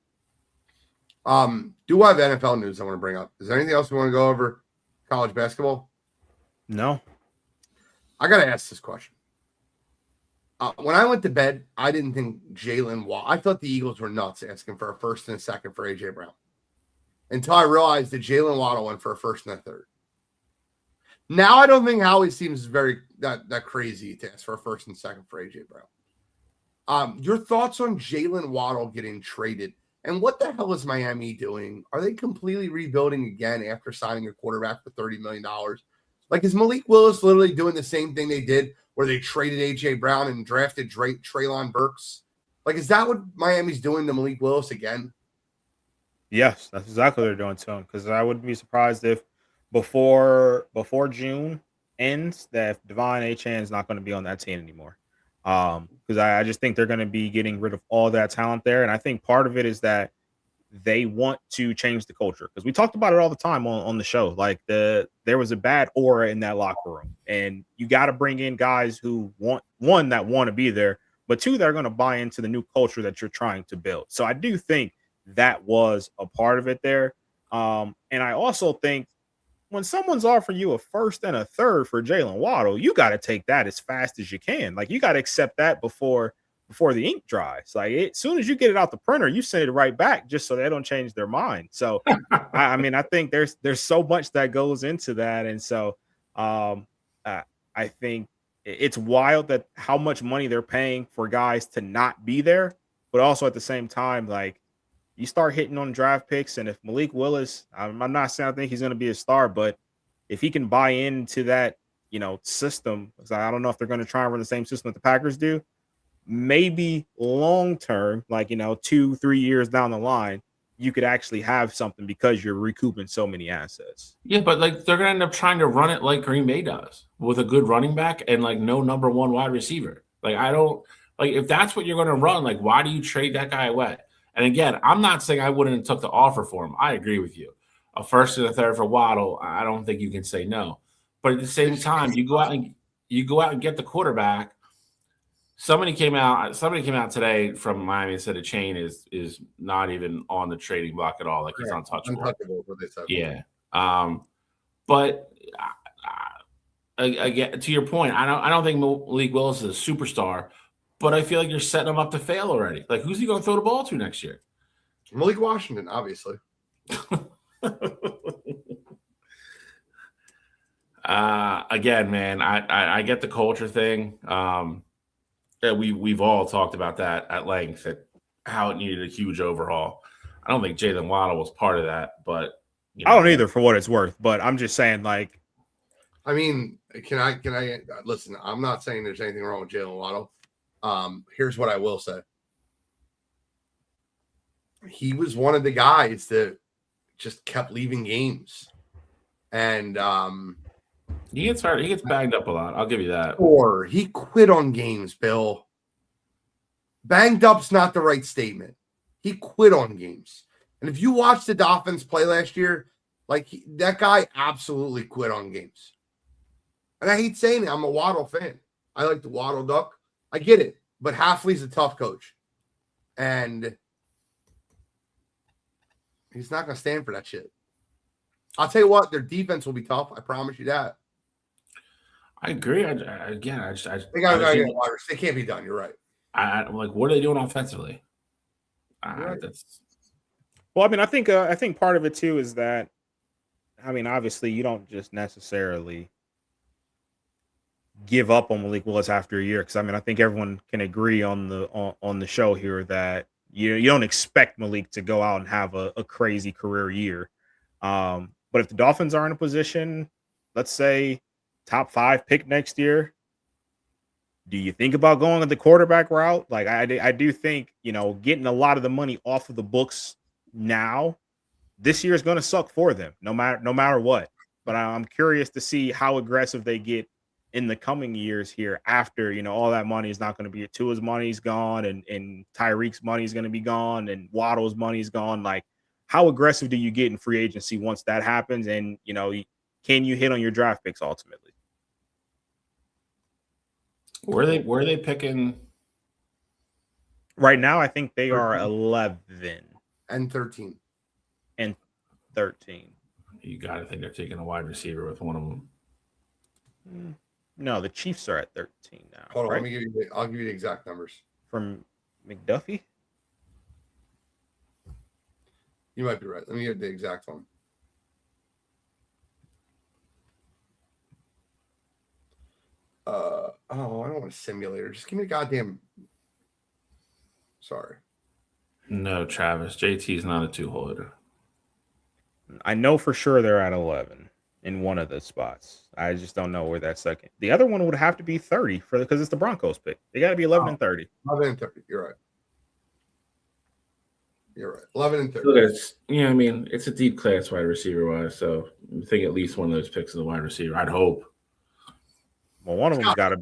Do I have NFL news I want to bring up? Is there anything else we want to go over? College basketball? No. I got to ask this question. When I went to bed, I didn't think Jalen Waddle. I thought the Eagles were nuts asking for a first and a second for A.J. Brown. Until I realized that Jalen Waddle went for a first and a third. Now I don't think Howie seems very that crazy to ask for a first and second for A.J. Brown. Your thoughts on Jalen Waddle getting traded? And what the hell is Miami doing? Are they completely rebuilding again after signing a quarterback for $30 million? Like, is Malik Willis literally doing the same thing they did where they traded A.J. Brown and drafted Treylon Burks Like, is that what Miami's doing to Malik Willis again? Yes, that's exactly what they're doing to him. Because I wouldn't be surprised if before June ends, that if Devon Achane is not going to be on that team anymore. Because I just think they're going to be getting rid of all that talent there, and I think part of it is that they want to change the culture, because we talked about it all the time on the show. Like there was a bad aura in that locker room, and you got to bring in guys who want to be there, but two, that are going to buy into the new culture that you're trying to build. So I do think that was a part of it there. And I also think when someone's offering you a first and a third for Jalen Waddle, you got to take that as fast as you can. Like, you got to accept that before the ink dries. Like, as soon as you get it out the printer, you send it right back just so they don't change their mind. So, I mean, I think there's so much that goes into that. And so I think it's wild that how much money they're paying for guys to not be there, but also at the same time, like, you start hitting on draft picks, and if Malik Willis, I'm not saying I think he's going to be a star, but if he can buy into that, system, because I don't know if they're going to try and run the same system that the Packers do, maybe long term, like 2-3 years down the line, you could actually have something because you're recouping so many assets. Yeah, but like they're going to end up trying to run it like Green Bay does, with a good running back and like no number one wide receiver. Like, I don't like, if that's what you're going to run, like, why do you trade that guy away? And again, I'm not saying I wouldn't have took the offer for him. I agree with you. A first and a third for Waddle, I don't think you can say no. But at the same time, you go out and get the quarterback. Somebody came out today from Miami and said Achane is not even on the trading block at all. Like, he's untouchable. What they said. Yeah. But again, to your point, I don't think Malik Willis is a superstar. But I feel like you're setting him up to fail already. Like, who's he going to throw the ball to next year? Malik Washington, obviously. Again, man, I get the culture thing. We've all talked about that at length, at how it needed a huge overhaul. I don't think Jalen Waddle was part of that, but I don't either, for what it's worth. But I'm just saying, like, I mean, can I listen? I'm not saying there's anything wrong with Jalen Waddle. Here's what I will say. He was one of the guys that just kept leaving games. And he gets hurt. He gets banged up a lot. I'll give you that. Or he quit on games, Bill. Banged up's not the right statement. He quit on games. And if you watch the Dolphins play last year, like, that guy absolutely quit on games. And I hate saying it. I'm a Waddle fan. I like the Waddle Duck. I get it, but Hafley's a tough coach, and he's not going to stand for that shit. I'll tell you what, their defense will be tough. I promise you that. I agree. They can't be done. You're right. I'm like, what are they doing offensively? Right. Well, I mean, I think part of it too is that, I mean, obviously you don't just necessarily give up on Malik Willis after a year, because I mean, I think everyone can agree on the show here that you don't expect Malik to go out and have a crazy career year. But if the Dolphins are in a position, let's say top 5 pick next year, do you think about going the quarterback route? Like, I do think, getting a lot of the money off of the books now, this year is going to suck for them, no matter what. But I'm curious to see how aggressive they get in the coming years here after, all that money is not going to be. Tua's money's gone, and Tyreek's money is going to be gone, and Waddle's money is gone. Like, how aggressive do you get in free agency once that happens? And, can you hit on your draft picks ultimately? Where are they picking? Right now, I think they are 11 and 13. And 13. You got to think they're taking a wide receiver with one of them. No, the Chiefs are at 13 now. Hold on, right? I'll give you the exact numbers. From McDuffie? You might be right. Let me get the exact one. I don't want a simulator. Just give me a goddamn. Sorry. No, Travis. JT's not a 2-holder. I know for sure they're at 11 in one of the spots. I just don't know where that second. The other one would have to be 30 because it's the Broncos pick. They got to be 11 and 30. 11 and 30. You're right. You're right. 11 and 30. So I mean, it's a deep class wide receiver wise. So I think at least one of those picks is a wide receiver. I'd hope. Well, one of them's got to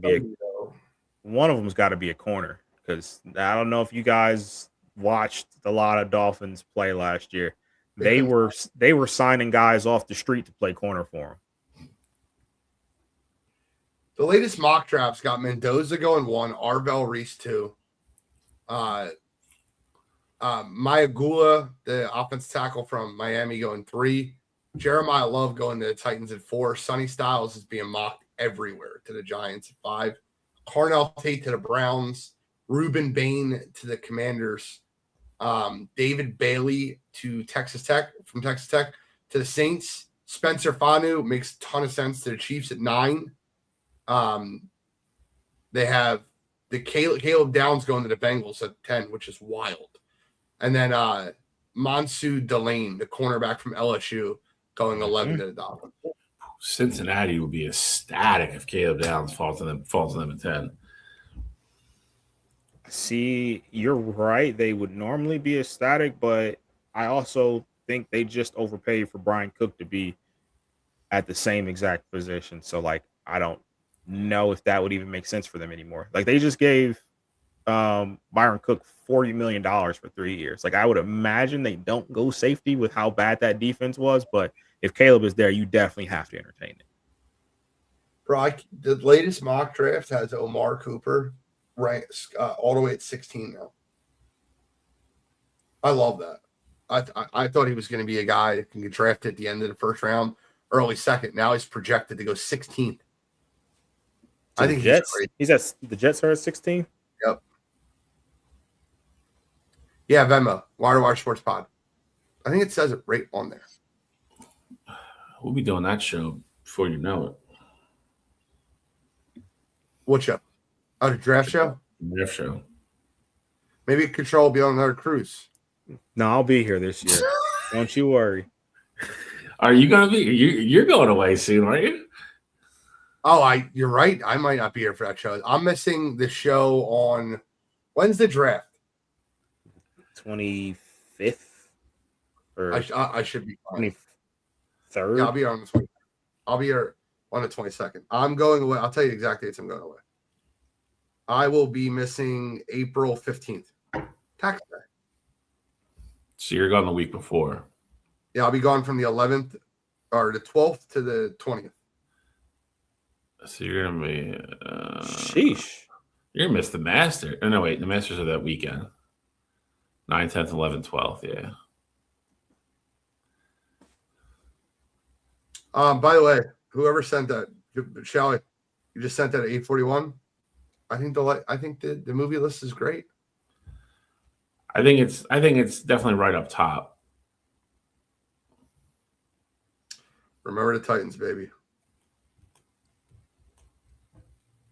be a corner, because I don't know if you guys watched a lot of Dolphins play last year. They were signing guys off the street to play corner for them. The latest mock drafts got Mendoza going 1, Arvell Reese 2, Mayagula, the offensive tackle from Miami, going 3, Jeremiah Love going to the Titans at 4, Sonny Styles is being mocked everywhere to the Giants at 5, Carnell Tate to the Browns, Ruben Bain to the Commanders, David Bailey to Texas Tech to the Saints, Spencer Fanu makes a ton of sense to the Chiefs at 9. They have the Caleb Downs going to the Bengals at 10, which is wild. And then Monsu Delane, the cornerback from LSU, going 11 to the Dolphins. Cincinnati would be ecstatic if Caleb Downs falls to them at 10. See, you're right. They would normally be ecstatic, but I also think they just overpaid for Brian Cook to be at the same exact position. So, like, I don't know if that would even make sense for them anymore. Like, they just gave Byron Cook $40 million for 3 years. Like, I would imagine they don't go safety with how bad that defense was, but if Caleb is there, you definitely have to entertain it. Bro, the latest mock draft has Omar Cooper ranked all the way at 16 now. I love that. I thought he was going to be a guy that can get drafted at the end of the first round, early second. Now he's projected to go 16th. I think he's at the Jets are at 16. Yep. Yeah, Venmo, Wire2Wire Sports Pod. I think it says it right on there. We'll be doing that show before you know it. What show? Oh, the draft show? Draft show. Maybe Control will be on another cruise. No, I'll be here this year. Don't you worry. Are you going to be? You're going away soon, aren't you? Oh, you're right. I might not be here for that show. I'm missing the show on when's the draft? 25th. I should be fine. 23rd. Yeah, I'll be here on the 20th. I'll be here on the 22nd. I'm going away. I'll tell you exactly dates I'm going away. I will be missing April 15th. Tax day. So you're gone the week before. Yeah, I'll be gone from the 11th or the 12th to the 20th. So you're going to be sheesh. You're going to miss the Master. Oh, no, wait. The Masters are that weekend. 9th, 10th, 11th, 12th. Yeah. By the way, whoever sent that, Shelly, you just sent that at 8:41. I think the movie list is great. I think it's definitely right up top. Remember the Titans, baby.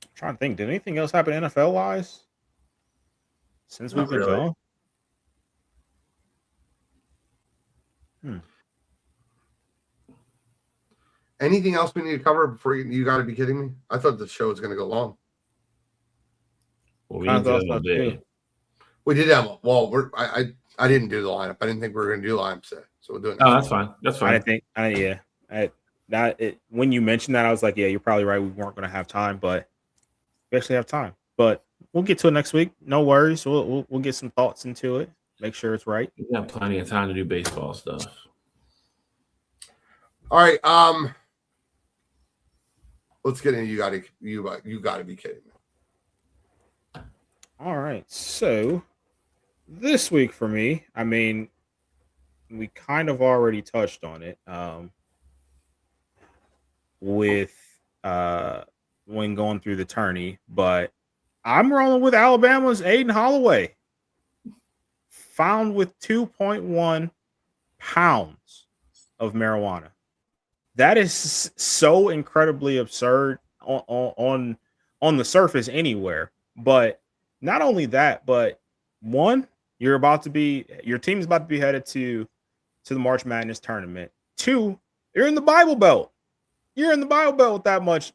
I'm trying to think. Did anything else happen NFL wise since we've been gone? Anything else we need to cover before you got to be kidding me? I thought the show was going to go long. Well, we did have. Well, I didn't do the lineup. I didn't think we were going to do lineups today, so we're doing. Oh, that's fine. That's fine. When you mentioned that, I was like, yeah, you're probably right. We weren't going to have time, but we actually have time. But we'll get to it next week. No worries. We'll get some thoughts into it. Make sure it's right. We got plenty of time to do baseball stuff. All right. Let's get into you got to be kidding me. All right. So this week for me, I mean, we kind of already touched on it with when going through the tourney, but I'm rolling with Alabama's Aiden Holloway, found with 2.1 pounds of marijuana. That is so incredibly absurd on the surface anywhere. But not only that, but one, your team is about to be headed to the March Madness tournament. Two, you're in the Bible Belt. You're in the Bible Belt with that much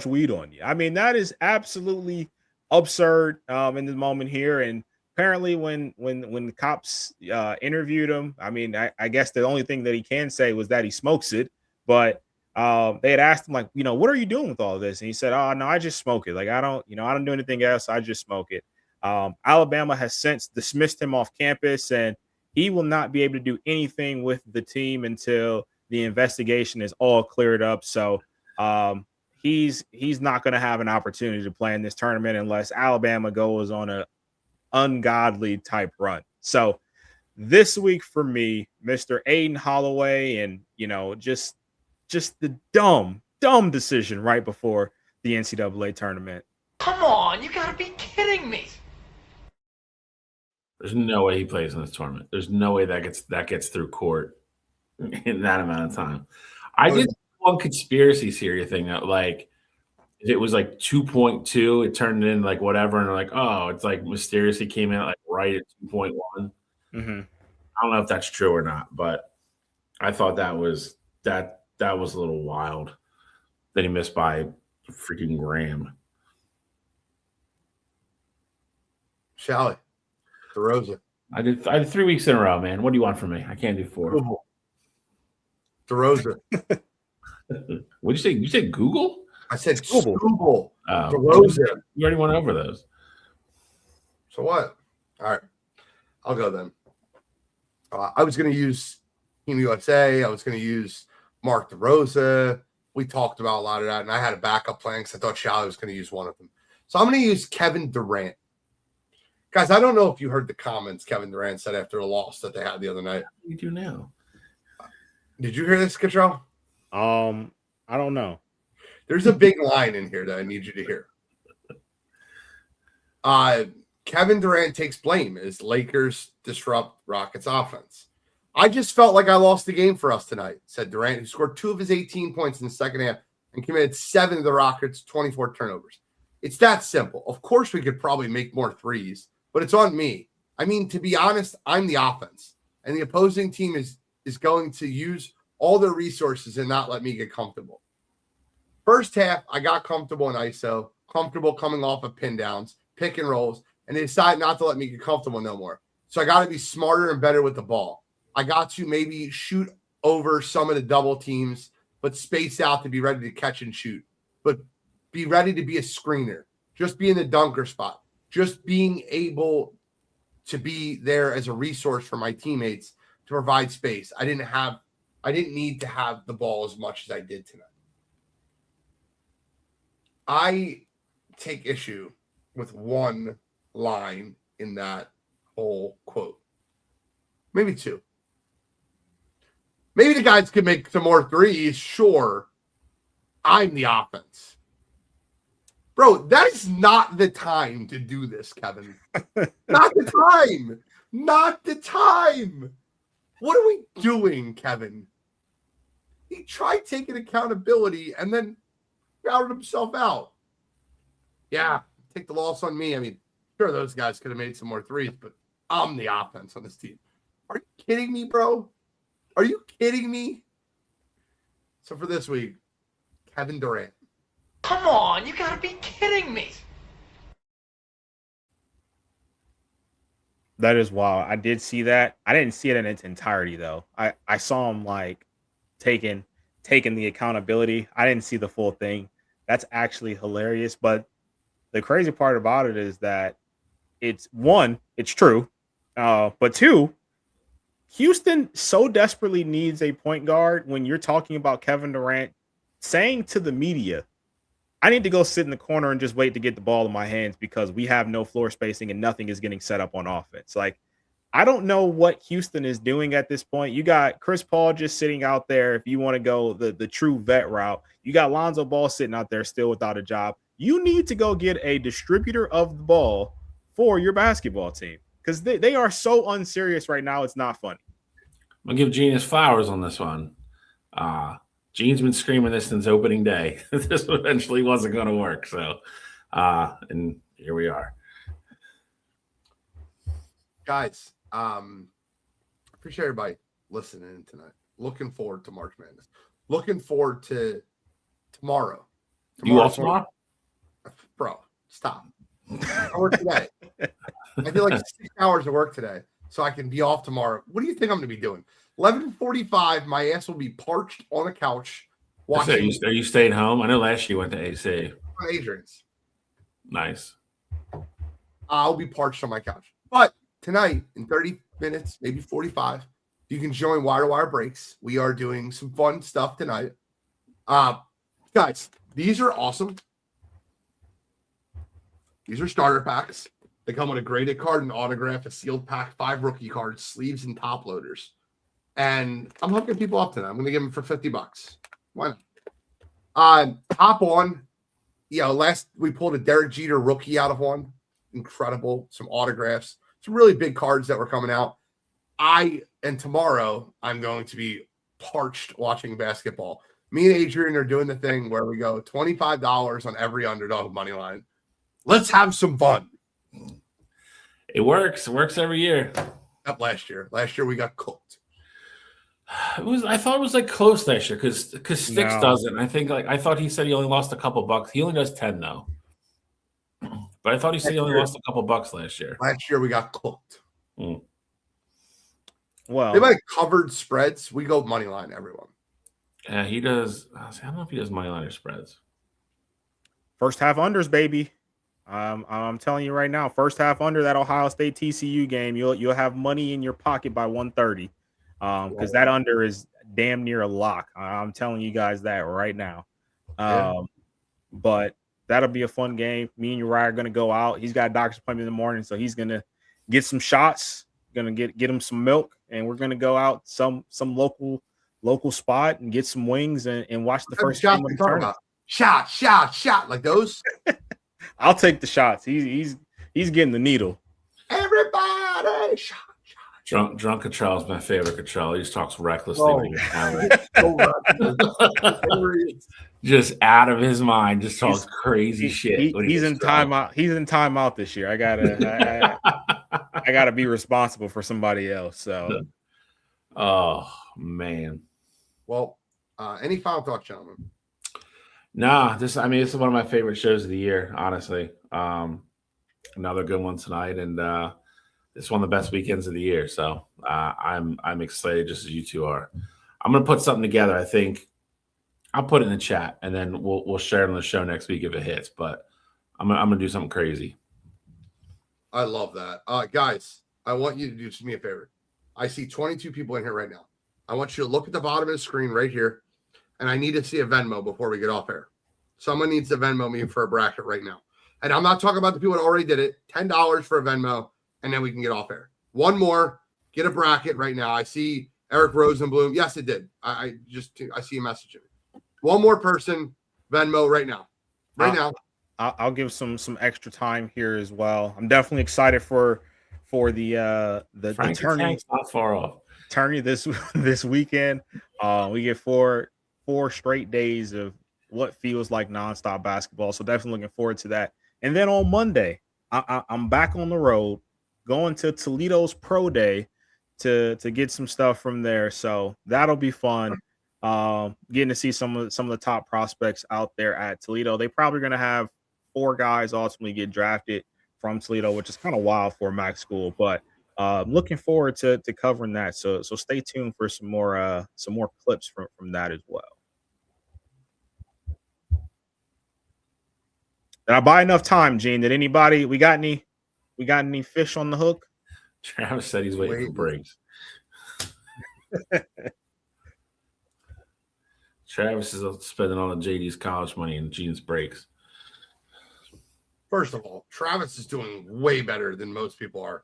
weed on you. I mean, that is absolutely absurd in this moment here. And apparently when the cops interviewed him, I mean, I guess the only thing that he can say was that he smokes it. But they had asked him, like, what are you doing with all of this? And he said, "Oh no, I just smoke it. Like I don't do anything else. I just smoke it." Alabama has since dismissed him off campus, and he will not be able to do anything with the team until the investigation is all cleared up. So he's not going to have an opportunity to play in this tournament unless Alabama goes on a ungodly type run. So this week for me, Mr. Aiden Holloway, and just the dumb decision right before the NCAA tournament. Come on, you gotta be kidding me. There's no way he plays in this tournament. There's no way that gets through court in that amount of time. I did one conspiracy theory thing that, like, it was like 2.2, it turned in like whatever, and they're like, oh, it's like mysteriously came in like right at 2.1. Mm-hmm. I don't know if that's true or not, but I thought that was a little wild that he missed by a freaking gram. Shally, DeRosa. I did 3 weeks in a row, man. What do you want from me? I can't do 4. DeRosa. What'd you say? You said Google? I said Google. DeRosa. You already went over those. So what? All right. I'll go then. I was going to use Team USA. I was going to use Mark DeRosa. We talked about a lot of that, and I had a backup plan because I thought Shally was going to use one of them. So I'm going to use Kevin Durant. Guys, I don't know if you heard the comments Kevin Durant said after a loss that they had the other night. What do you do now? Did you hear this, Kittrell? I don't know. There's a big line in here that I need you to hear. Kevin Durant takes blame as Lakers disrupt Rockets offense. I just felt like I lost the game for us tonight, said Durant, who scored 2 of his 18 points in the second half and committed 7 to the Rockets' 24 turnovers. It's that simple. Of course, we could probably make more threes, but it's on me. I mean, to be honest, I'm the offense, and the opposing team is going to use all their resources and not let me get comfortable. First half, I got comfortable in ISO, comfortable coming off of pin downs, pick and rolls, and they decided not to let me get comfortable no more. So I got to be smarter and better with the ball. I got to maybe shoot over some of the double teams, but space out to be ready to catch and shoot. But be ready to be a screener. Just be in the dunker spot. Just being able to be there as a resource for my teammates to provide space. I didn't need to have the ball as much as I did tonight. I take issue with one line in that whole quote. Maybe 2. Maybe the guys could make some more threes. Sure. I'm the offense. Bro, that is not the time to do this, Kevin. Not the time. Not the time. What are we doing, Kevin? He tried taking accountability and then routed himself out. Yeah, take the loss on me. I mean, sure, those guys could have made some more threes, but I'm the offense on this team. Are you kidding me, bro? Are you kidding me? So for this week, Kevin Durant. Come on, you gotta be kidding me. That is wild. I did see that. I didn't see it in its entirety, though. I saw him like taking the accountability. I didn't see the full thing. That's actually hilarious. But the crazy part about it is that it's true. But 2, Houston so desperately needs a point guard when you're talking about Kevin Durant saying to the media, I need to go sit in the corner and just wait to get the ball in my hands because we have no floor spacing and nothing is getting set up on offense. Like, I don't know what Houston is doing at this point. You got Chris Paul just sitting out there. If you want to go the true vet route, you got Lonzo Ball sitting out there still without a job. You need to go get a distributor of the ball for your basketball team because they are so unserious right now. It's not funny. I'm going to give Gene flowers on this one. Gene's been screaming this since opening day. This eventually wasn't going to work. So, and here we are. Guys, appreciate everybody listening tonight. Looking forward to March Madness. Looking forward to tomorrow. You off tomorrow? Bro, stop. I work today. I did like 6 hours of work today, so I can be off tomorrow. What do you think I'm going to be doing? 11:45, my ass will be parched on a couch watching. Are you staying home? I know last year you went to AC. On Adrian's. Nice. I'll be parched on my couch. But tonight, in 30 minutes, maybe 45, you can join Wire2Wire Breaks. We are doing some fun stuff tonight. Guys, these are awesome. These are starter packs. They come with a graded card, an autograph, a sealed pack, 5 rookie cards, sleeves, and top loaders. And I'm hooking people up tonight. I'm going to give them for $50. Why not? Hop on. Last we pulled a Derek Jeter rookie out of one. Incredible. Some autographs. Some really big cards that were coming out. Tomorrow I'm going to be parched watching basketball. Me and Adrian are doing the thing where we go $25 on every underdog money line. Let's have some fun. It works. It works every year. Up last year. Last year we got cooked. I thought it was like close last year because Sticks doesn't. I thought he said he only lost a couple bucks. He only does 10 though. But I thought he said he only lost a couple bucks last year. Last year we got cooked. Well, they might have covered spreads. We go money line, everyone. Yeah, he does. I don't know if he does money line or spreads. First half unders, baby. I'm telling you right now, first half under that Ohio State TCU game, you'll have money in your pocket by 130. Because that under is damn near a lock. I'm telling you guys that right now. But that'll be a fun game. Me and Uriah are gonna go out. He's got a doctor's appointment in the morning, so he's gonna get some shots. Gonna get him some milk, and we're gonna go out some local spot and get some wings and watch the first game of the tournament. Shot like those. I'll take the shots. He's getting the needle. Everybody shot. Drunk Cottrell is my favorite Cottrell. He just talks recklessly when he's hammered. Just out of his mind, just talks crazy shit. He's in timeout. He's in timeout this year. I gotta be responsible for somebody else. So, oh man. Well, any final thoughts, gentlemen? Nah, this is one of my favorite shows of the year. Honestly, another good one tonight, and it's one of the best weekends of the year. So I'm excited, just as you two are. I'm gonna put something together. I think I'll put it in the chat, and then we'll share it on the show next week if it hits. But I'm gonna do something crazy. I love that, guys. I want you to do me a favor. I see 22 people in here right now. I want you to look at the bottom of the screen right here, and I need to see a Venmo before we get off air. Someone needs to Venmo me for a bracket right now, and I'm not talking about the people that already did it. $10 for a Venmo. And then we can get off air. One more, get a bracket right now. I see Eric Rosenblum. Yes, it did. I see a message. One more person, Venmo right now. Now. I'll give some extra time here as well. I'm definitely excited for the tourney. Not far off. Tourney this weekend. We get four straight days of what feels like nonstop basketball. So definitely looking forward to that. And then on Monday, I'm back on the road, going to Toledo's Pro Day to get some stuff from there. So that'll be fun. Getting to see some of the top prospects out there at Toledo. They're probably going to have 4 guys ultimately get drafted from Toledo, which is kind of wild for a MAC school. But looking forward to covering that. So stay tuned for some more clips from that as well. Did I buy enough time, Gene? Did anybody? We got any fish on the hook? Travis said he's waiting for breaks. Travis is spending all of JD's college money in Gene's breaks. First of all, Travis is doing way better than most people are.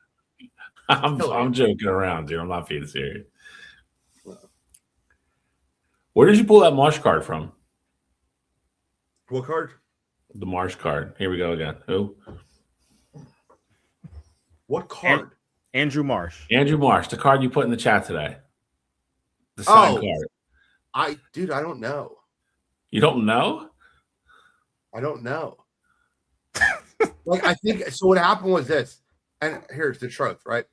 I'm joking around, dude. I'm not being serious. Where did you pull that Marsh card from? What card? The Marsh card. Here we go again. Who? What card? Andrew Marsh. Andrew Marsh, the card you put in the chat today. The signed card. I don't know. You don't know? I don't know. I think so. What happened was this, and here's the truth, right?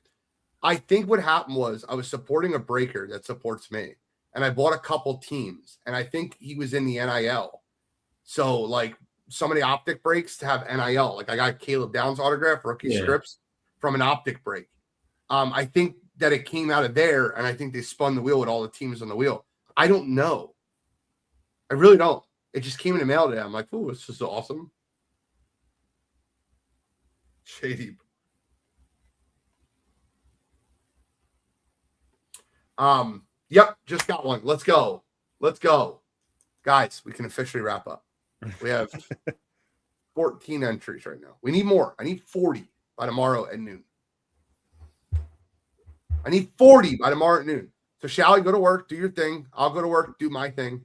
I think what happened was I was supporting a breaker that supports me, and I bought a couple teams, and I think he was in the NIL. So so many optic breaks to have NIL. Like I got Caleb Downs autograph, rookie scripts from an optic break. I think that it came out of there, and I think they spun the wheel with all the teams on the wheel. I don't know. I really don't. It just came in the mail today. I'm like, oh, this is awesome. Shady. Yep, just got one. Let's go. Let's go. Guys, we can officially wrap up. We have 14 entries right now. We need more. I need 40 by tomorrow at noon. I need 40 by tomorrow at noon. So shall I go to work, do your thing? I'll go to work, do my thing.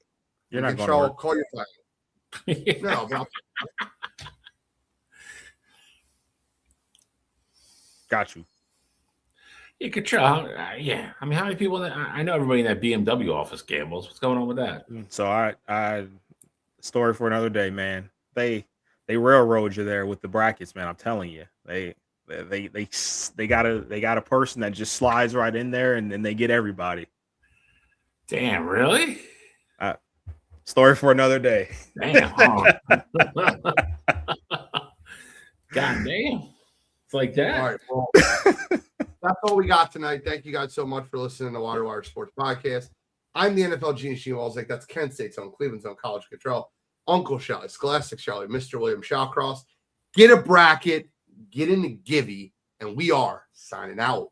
You're not going to work. Call your flag. No, but Got you. You could try. Yeah. I mean, how many people I know everybody in that BMW office gambles. What's going on with that? So I story for another day, man. They railroad you there with the brackets, man. I'm telling you. They got a person that just slides right in there and then they get everybody. Damn, really? Story for another day. Damn. God damn. It's like that. all right. Well, that's all we got tonight. Thank you guys so much for listening to Wire2Wire Sports Podcast. I'm the NFL genius, Gene Walzak. That's Kent State's own, Cleveland's own College Control. Uncle Shelley, Scholastic Shelley, Mr. William Shawcross. Get a bracket, get in the givey, and we are signing out.